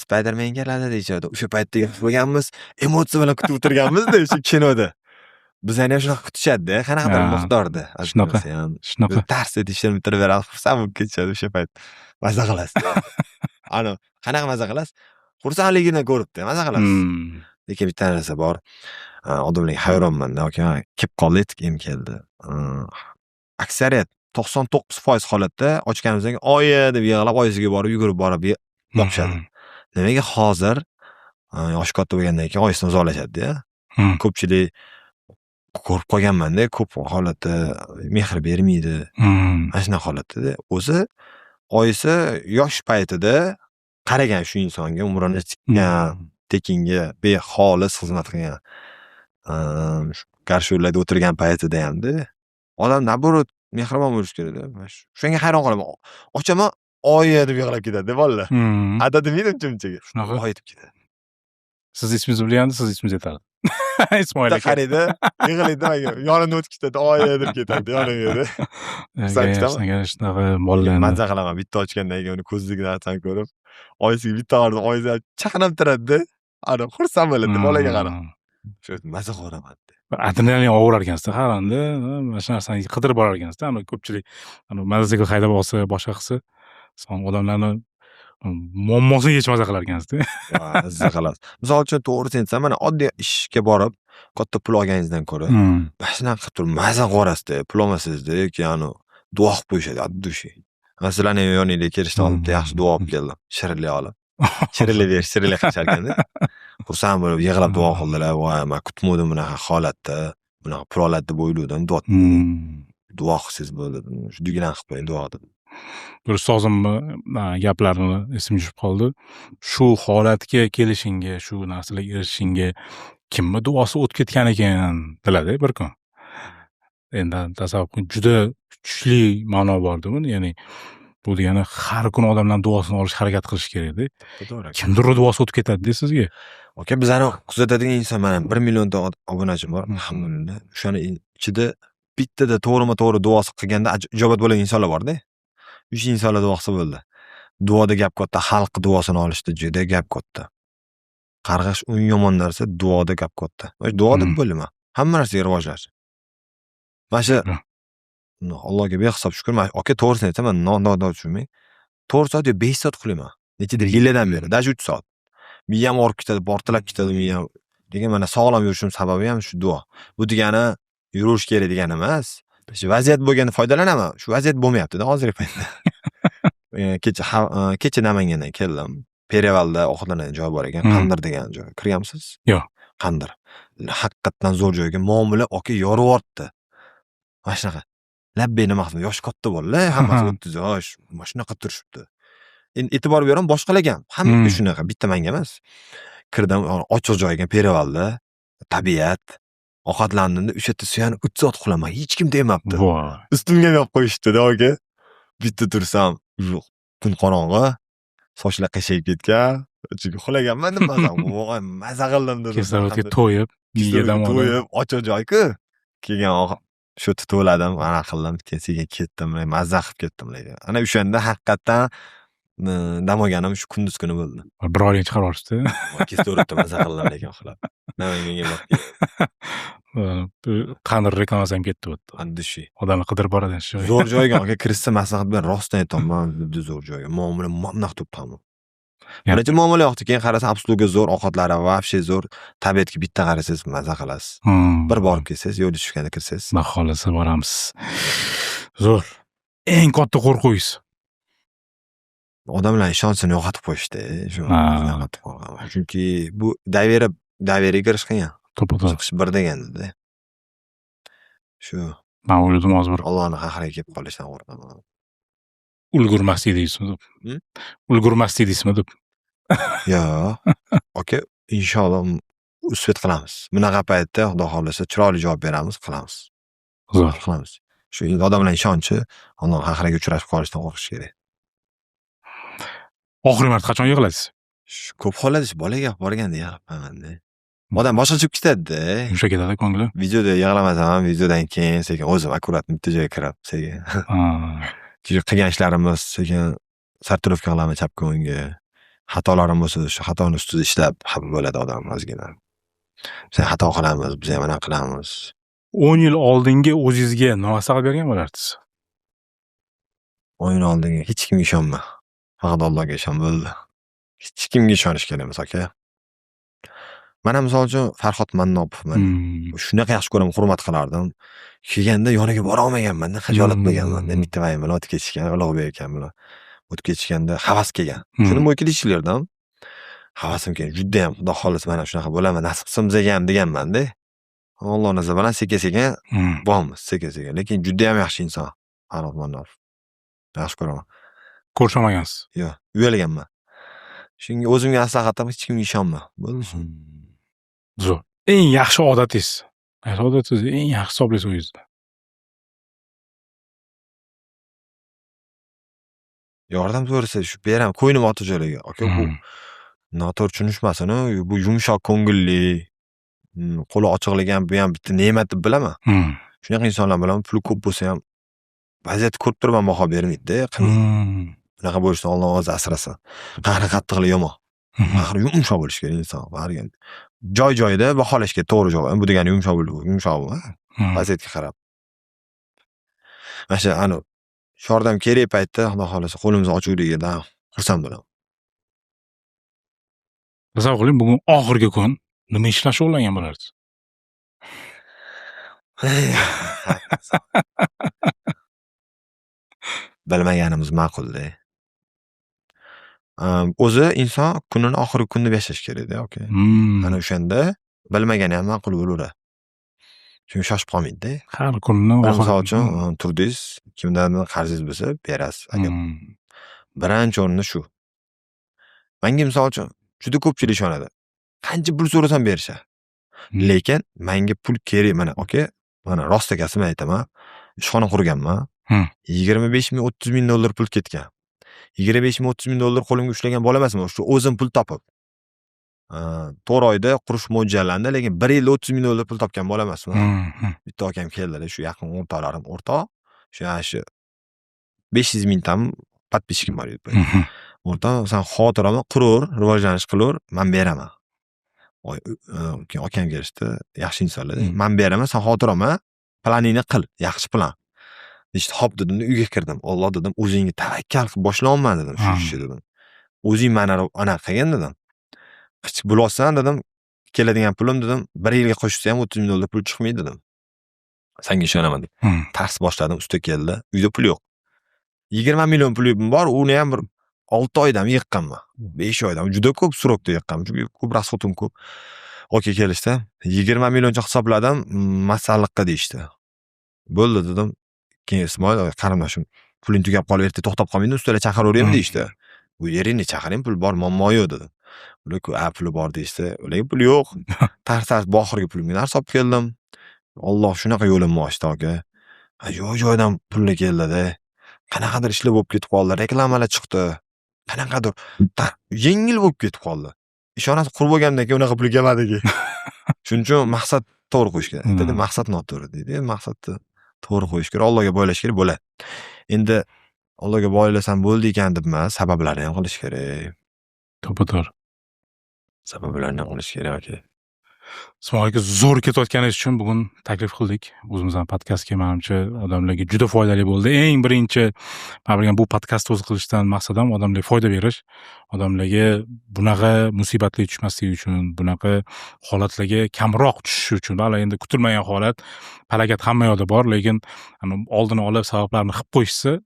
Spider-Man keladi deyishadi. O'sha paytda bo'lganmiz, emotsiya bilan kutib o'tirganmiz-da o'sha kinoda. Bizani ham shunaqa kutishadi-da, qanaqadir miqdorda. Shunaqa. Dars etishni bitirib beradi, xursand bo'lib ketishadi o'sha payt. Maza qilasiz. Qanaqa maza qilasiz? Xursandligini ko'ribdi, maza qilasiz. Lekin bitta narsa bor. Odamlarga hayronman-da, aka, kelib qoldik, kim keldi. Aksariyat 99% holatda ochganimizdan keyin oyi deb yig'lab, oyisiga borib, yugurib borib boqishadi. Nimaga hozir yoshi katta bo'lgandan keyin oyisidan uzolashadi-da. Ko'pchilik ko'rib qolganman-da, ko'p holatda mehr bermaydi. Mana shunday holatda. O'zi oyisi yosh paytida qaragan shu insonga, umrini tikkan, tekinga beholis xizmat qilgan. Qarshi yo'llarda o'tirgan paytida hamda odam naborot mehribon bo'lish kerak. Shunga hayron qolaman. Ochaman, oyi deb yig'lab ketadi bolalar. Ada demaydi uncha-munchaga. Shunaqa. Oyi deb ketadi. Siz ismingizni bilganda siz ismingizni aytadi. Ismoil aka. Qaraydi, yig'laydi, yonimdan o'tib ketadi, oyi deb ketadi yonimga. Agar shunaqa bolalarni Mazza qilaman bitta ochgandan keyin uni ko'zligidan ko'rib, oyisiga bitta qaradi, oyisi chaqnab turadi. Ana xursand bo'ladi, bolaga qarab. Shu mazza qilaman. adrenalin ovurar ekansizda har onda mana shu narsani qidirib borar ekansizda. Ko'pchilik mototsikl haydab olsa, boshqa qilsa, son odamlarni muammosini yechmaza qilar ekansizda. Mazza qilasiz. Misol uchun to'g'risini aytsam, mana oddiy ishga borib, katta pul olganingizdan ko'ra, mana shunaqa qilib turib maza qilarasiz-da, pul olmasingizda, ya'ni duo qilib qo'yishadi, addushi. Masalan, yoningizga kelishdi olib, yaxshi duo olib keldim. Shirinlik olib. Shirinlik berish, shirinlik qilishar ekanda. Xursand bo'lib yig'lab duo qildilar. Voy, men kutmadim bunaqa holatda. Bunaqa pul oladi deb o'yladim. Duo qilsangiz bo'ldi. Shu dugidan qilib qo'ying duo deb. Bir ustozimni gaplarini esimga tushib qoldi. Shu holatga kelishingga, shu narsalarga erishishingga kimni duosi o'tib ketgan ekan biladi bir kun. Endi tasavvur qiling, juda kuchli ma'no borda buni, ya'ni bu degani har kun odamlarning duosini olish harakat qilish kerak-da. To'g'ri. Kimdir duosi o'tib ketadi-da sizga. Aka, bizani kuzatadigan inson mana 1 millionta obunachim bor, alhamdulillah. O'shani ichida bittada to'g'rima-to'g'ri duosi qilganda ijobat bo'lgan insonlar bor-da. 3 insonlar duo qilsa bo'ldi. Duoda gap katta, xalq duosini olishda juda gap katta. Qarg'ish eng yomon narsa, duoda gap katta. Duoda bo'lma. Hamma narsaga rivojlanish. Mana shu Allohga behisob shukr. Men aka to'g'risini aytaman, non tushunmay. 4 soat yo 5 soat qilaman. Nechidir yillardan beri, даже 3 soat. Miyam og'rib ketadi, portlab ketadi miyam. Degan mana sog'lom yurishim sababi ham shu duo. Bu degani yurish kerak degani emas. Shu vaziyat bo'lganda foydalanaman. Shu vaziyat bo'lmayapti-da hozirgi paytda. Kecha Namangandan keldim. Perevalda ovqatlanadigan joy bor ekan, Qandir degan joy. Kirganmisiz? Yo'q. Qandir. Haqiqatdan zo'r joyga muomala aka yorib-ortdi. Mana shunaqa. Labbay nima qildim? Yosh katta bolalar, hammasi 30 yosh, mana shunaqa turishibdi. Endi e'tibor beraman boshqalarga ham. Hammaga shunaqa, bitta menga emas. Kirdim, ochiq joyga, Perevalda, tabiat. Ovqatlandimda o'sha yerda suyanib 3 soat uxlaman. Hech kim demabdi. Ustimga yopib qo'yishdi-da aka. Bitta tursam, kun qorong'i, sochlar qashayib ketgan. Chunki uxlaganman deb maza qildim dedim. Kislorodga to'yib, miyadan to'yib, ochiq joy-ku. Keyin shu to'ladim, ana qildim, sekin ketdim, mazza qilib ketdim. Ana o'shanda haqiqatdan dam olganim shu kunduz kuni bo'ldi. Bir oyga chiqarib yuborishdi. Kislorodda mazza qildim lekin uxlab. Namanganga Qandir reklamasi ham ketdi o'tdi. Addishi. Odamlar qidirib boradi shu. Zo'r joyga aka kirishsa maslahat beraman, rostdan aytaman, juda zo'r joyga. Muomala mamnaq toptaman. Birinchi muomala yo'qdi, keyin qarasam absolutga zo'r, ovqatlari vobshe zo'r. Tabiatga bitta qarasangiz maza qilasiz. Bir borib kelsangiz, yo'lga tushganda kirsangiz. Xohlasa boramiz. Zo'r. Eng katta qo'rquvingiz. Odamlar ishonchini yo'qotib qo'yishdi. Shu yo'qotib qo'ygan. Chunki bu daveriga kirish qiyin. Chiqish bir deganda. Shu men o'yladim hozir bir Allohning haqqiga kelib qolishdan qo'rqaman. Ulgurmaslik deysizmi deb. Ulgurmaslik deysizmi deb. Yo'q. Aka, inshaalloh usvet qilamiz. Bunaqa paytda Xudo xolasa chiroyli javob beramiz, qilamiz. Zo'r qilamiz. Shu odamlar ishonchi, Alloh haqqiga uchrashib qolishdan qo'rqish kerak. Oxirgi marta qachon yig'ladingiz? Ko'p holatda bolaga borganda yig'lamayman-da. Odam boshqa chiqib ketadi-da. Yumshab ketadi ko'ngli. Videoda yig'lamasam, videodan keyin sekin o'zim akkurat bitta joyga kirib, sekin. Qilgan ishlarimiz sekin sartarovka qilamiz chapga o'ngga. Xatolarim bo'lsa, shu xatoni ustida ishlab xafa bo'ladi odam ozgina. Biz xato qilamiz, biz ham mana qilamiz. 10 yil oldingi o'zingizga nima saqlab bergan bo'lardingiz? 10 yil oldingi hech kimga ishonma. Faqat Allohga ishon bo'ldi. Hech kimga ishonish kerak emas aka. Mana misol uchun Farhod Mannopovman. Shunaqa yaxshi ko'raman, hurmat qilardim. Kelganda yoniga bora olmaganman-da, hajolat bo'lganman. Bitta vayim bilan o'tib ketishgan, Ulug'bek akam bilan o'tib ketishganda havas kelgan. Shuni mo'ykida ishlardim. Havasim kelgan. Juda ham Xudo xolasa mana shunaqa bo'laman, nasib qilsa bizga ham deganman-da. Alloh nazar bilan sekin-sekin bormiz, sekin-sekin. Lekin juda ham yaxshi inson. Farhod Mannopov. Yaxshi ko'raman. Ko'rishmagansiz? Yo'q, uyalganman. Shunga o'zimga maslahatim hech kimga ishonma. Bo'ldi. Zo'r. Eng yaxshi odatingiz. Odatingiz eng yaxshi hisoblaysiz o'zingizni. Yordam so'rasa shu beraman, qo'ynim ota joylarga. Aka bu noto'g'ri tushunishmasin, bu yumshoq ko'ngilli, qo'li ochiqligi ham bu ham bitta ne'mat deb bilaman. Shunaqa insonlar bilan puli ko'p bo'lsa ham vaziyatni ko'rib turib ham baho bermaydi-da. Bunaqa bo'lishdan Alloh o'zi asrasin. Qahri qattiqlik yomon. Qahri yumshoq bo'lish kerak inson. Qahri joy-joyida baholash kerak, to'g'ri javob. Bu degani yumshoq bo'lib, vaziyatga qarab. Mana shu yordam kerak paytda Xudo xolasa qo'limiz ochuvligidan xursand bo'laman. Tasavvur qiling, bugun oxirgi kun nima ishlar shug'ullangan bo'larsiz? Bilmaganimiz ma'qul-da. O'zi inson kunini oxirgi kun deb yashash kerak-da, aka. Ana o'shanda bilmagani ham ma'qul bo'laveradi. Chunki shoshib qolmaydi-da. Har kunni Misol uchun turdingiz, kimdan qarzingiz bo'lsa berasiz. Agar birinchi o'rinda shu. Menga misol uchun juda ko'pchilik ishonadi. Qancha pul so'rasam berishadi. Lekin menga pul kerak. Mana aka, mana rost akasini aytaman. Ishxona qurganman. 25 ming, 30 ming dollar pul ketgan. 25 ming, 30 ming dollar qo'limga ushlagan bo'la emasman. Shu o'zim pul topib. 4 oyda qurish mo'ljallandi, lekin 1 yilda 30 ming dollar pul topgan bo'la emasman. Bitta akam keldi, shu yaqin o'rtoqlarim, o'rtoq. Shu 500 ming tam подписчикim bor edi. O'rtoq, sen xotirani qurur, rivojlanish qilur, men beraman. Keyin akam kelishdi, yaxshi insonlar. Men beraman, sen xotirama, planingni qil, yaxshi plan. İşte hop dedim, uyga kirdim. Allah dedim, o'zingga tavakkal qilib boshlayman dedim, shu ishni dedim. O'zing mana qilgin dedim. Qichib bo'lsan dedim, keladigan pulim dedim, 1 yilga qo'shsa ham 30 ming dollar pul chiqmaydi dedim. Senga ishonaman deb. Tars boshladim, usta keldi. Uyda pul yo'q. 20 million pulim bor, uni ham bir 6 oydan yiqqanman. 5 oydan juda ko'p surokda yiqqanman. Chunki ko'p rasxotim ko'p. Oka kelishdi. 20 millioncha hisobladim, masalliqqa deyishdi. Bo'ldi dedim. Keyin Ismoil qarindoshim puling tugab qolib erta to'xtab qolmaydi, ustalar chaqiraveraymi deyishdi. Bu yeringni chaqiring, pul bor, muammo yo'q dedim. Ular-ku, puli bor deyishdi. Ularga pul yo'q. Tars boxirga pulimni olib keldim. Alloh shunaqa yo'limni ochdi aka. Joy-joydan pullar keldi-da. Qanaqadir ishlar bo'lib ketib qoldi, reklamalar chiqdi. Qanaqadir yengil bo'lib ketib qoldi. Ishonasiz, qurib bo'lgandan keyin unaqa pul kelmadiki. Shuning uchun maqsad to'g'ri qo'yish kerak. Dedi, maqsad noto'g'ri deydi. Maqsadni to'g'ri qo'yish kerak, Allohga boylash kerak bo'ladi. Endi Allohga boylasam bo'ldi ekan deb emas, sabablarni ham qilish kerak. To'g'ri. Sabablarni ham qilish kerak aka. Ismoil aka, zo'r ketayotganingiz uchun bugun taklif qildik. O'zimizdan podkastga menimcha odamlarga juda foydali bo'ldi. Eng birinchi men bu podkastni o'z qilishdan maqsadim odamlarga foyda berish. Odamlarga bunaqa musibatlarga tushmasligi uchun, bunaqa holatlarga kamroq tushishi uchun. Hali endi kutilmagan holat, falokat hamma yoqda bor, lekin oldini olib sabablarni qilib qo'yishsa,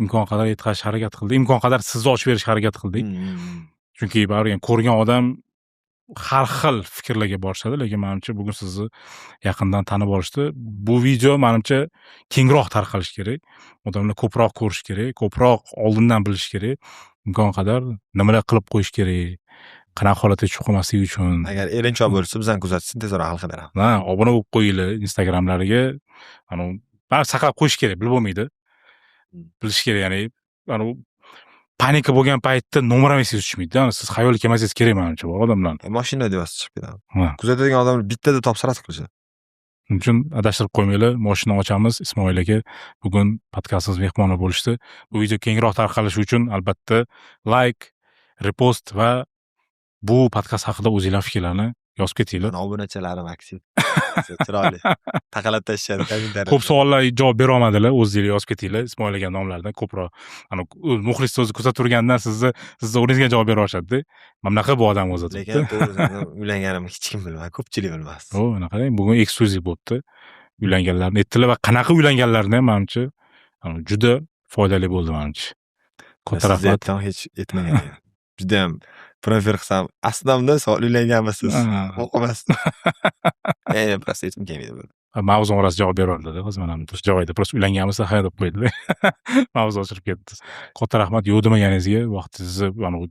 imkon qadar yetkazishga harakat qildik. Imkon qadar sizni ochib berishga harakat qildik. Chunki baribir ko'rgan odam har xil fikrlarga borishadi, lekin menimcha bugun sizni yaqindan tanib olishdi. Bu video menimcha kengroq tarqalishi kerak. Odamlar ko'proq ko'rish kerak, ko'proq oldindan bilish kerak. Imkon qadar nimalar qilib qo'yish kerak, qanaqa holatga tushib qolmaslik uchun. Agar erinchoq bo'lsa, bizdan kuzatsin, tezroq hal qilaman. Obuna bo'lib qo'yinglar Instagramlariga. Bari saqlab qo'yish kerak, bilib bo'lmaydi. Bilish kerak, ya'ni panika bo'lgan paytda nomer ham esingizga tushmaydi. Siz xayol kelmasangiz kerak menimcha bu odamlar. Mashina devasiz chiqib ketadi. Kuzatadigan odamlar bittada topsirat qilishadi. Shuning uchun adashtirib qo'ymanglar. Mashina ochamiz. Ismoil aka bugun podkastimiz mehmoni bo'lishdi. Bu video kengroq tarqalishi uchun albatta like, repost va bu podkast haqida o'zingizlar fikrlarni yozib ketinglar. Obunachilarim aktiv. Chiroyli. Taqalab tashladi kommentariyada. Ko'p savollar javob bera olmadilar. O'zingizlar yozib ketinglar. Ismoil aka nomlaridan ko'proq muxlis o'zi kuzatib turgandan sizni o'zingizga javob bera olishadi-da. Mana bunaqa bu odam o'zi. Lekin to'g'risini uylanganimni hech kim bilmaydi, ko'pchilik bilmas. Anaqa bugun eksklyuziv bo'libdi. Uylanganlarni aytdilar va qanaqa uylanganlarni ham menimcha juda foydali bo'ldi menimcha. Katta rahmat. Hech aytmagan edim. Juda ham prefer qilsam, aslida uylanganmisiz? O'qimas. Prosta aytib kelmaydi. mavzu orasi javob beroldi-da, hozir mana o'sha joyida просто uylanganmiz ha deb qo'ydi. Mavzu ochilib ketdi. Katta rahmat yo'q demaganingizga, vaqtingizni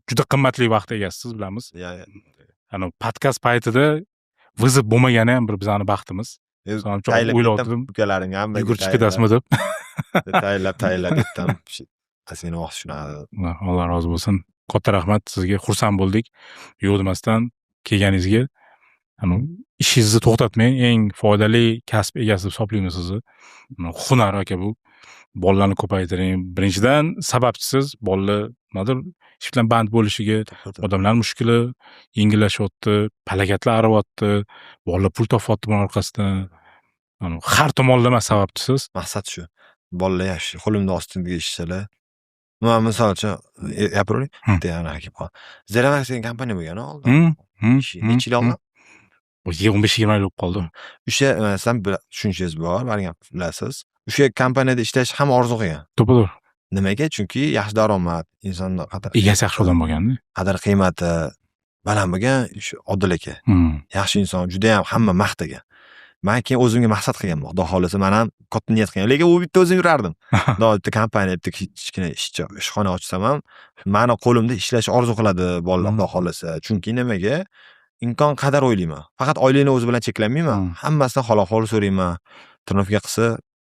juda qimmatli vaqt egasiz, bilamiz. Podkast paytida vizib bo'lmagani ham bir bizani baxtimiz. O'yladim, ukalaring ham yugurib chiqib ketasizmi deb. Tayinlab ketdim. Qasmini vaqt shunaqada. Alloh rozi bo'lsin. Katta rahmat sizga, xursand bo'ldik. Yo'q demasdan kelganingizga. Ishingizni to'xtatmang, eng foydali kasb egasi deb hisoblaymiz sizni. Hunar aka bu. Bolalarni ko'paytiring. Birinchidan sababchisiz bolalar nimadir ish bilan band bo'lishiga, odamlar mushkuli yengillashyapti, palakatlar ariyapti, bolalar pul topyapti buning orqasidan. Har tomonlama sababchisiz. Maqsad shu. Bolalar yaxshi, qo'limda ostidagi ishchilar. Men misol uchun gapiravering. Zeramax degan kompaniya bo'lgan oldin. Necha yil oldin? 15-20 yil bo'lib qoldi. O'sha sizlar tushunishingiz bor, bargan bilasiz. O'sha kompaniyada ishlash ham orzu qilgan. To'g'ri. Nimaga? Chunki yaxshi daromad, insonning egasi yaxshi odam bo'lganda, qadr qiymati baland bo'lgan, shu Odil aka. Yaxshi inson, juda ham hamma maqtagan. Men keyin o'zimga maqsad qilganman. Xudo xolasa men ham katta niyat qilgan. Lekin u bitta o'zim yurardim. Bitta kompaniya, bitta kichkina ishxona ochsam ham, meni qo'limda ishlash orzu qiladi bolalar xudo xolasa. Chunki nimaga? Imkon qadar o'ylayman. Faqat oilaning o'zi bilan cheklanmayman. Hammasidan xalaqol so'rayman. Trenovaga qilsa,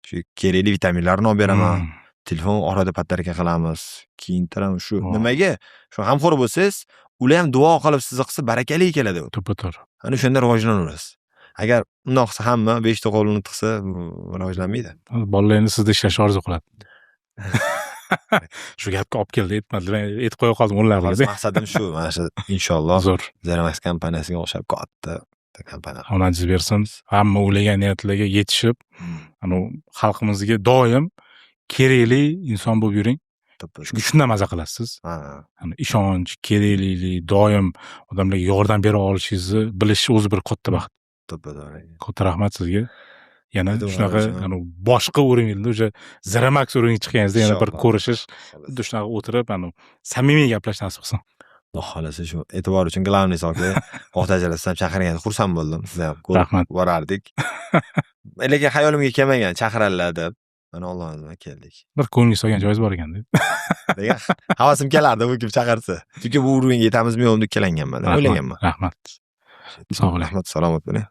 shu kerakli vitaminlarni olib beraman. Telefon orada pattarka qilamiz. Keyintiram shu nimaga? Shu g'amxo'r bo'lsangiz, ular ham duo qilib sizni qilsa barakali keladi. To'g'ri. Ana shunda rivojlanaverasiz. Agar undoq qilsa hamma 5 ta qo'lini tiqsa, rivojlanmaydi. Bolalar endi sizda ishlashni orzu qiladi. Shu gapga olib keldi, aytib qo'ya qoldim o'nlarga. Maqsadim shu, mana shu inshaalloh zo'r Zeramax kompaniyasiga o'xshab katta kompaniya. Omadingiz bersin. Hamma o'ylagan niyatlarga yetishib, xalqimizga doim kerakli inson bo'lib yuring. Chunki shundan maza qilasiz. Ishonch, keraklik, doim odamlarga yordam bera olishingizni bilish o'zi bir katta baxt. Katta rahmat sizga. Yana shunaqa boshqa o'rinlarda o'sha Zeramax o'riniga chiqqaningizda yana bir ko'rishish, xuddi shunaqa o'tirib, samimiy gaplashishni nasib qilsin. Xudo xolasa shu e'tibor uchun glavniy so'zga o'xtajalarsam chaqirganingiz xursand bo'ldim. Sizlar ham ko'rib borardik. Lekin xayolimga kelmagan chaqiradilar deb. Mana Allohning bilan keldik. Bir ko'ngilga solgan joyingiz bor ekan-da. Degan havasim kelardi bu kim chaqirsa. Chunki bu o'ringa yetamizmi yo'qmi deb kelanganman, o'ylaganman. Rahmat. Sog' bo'ling. Rahmat, salomat bo'ling.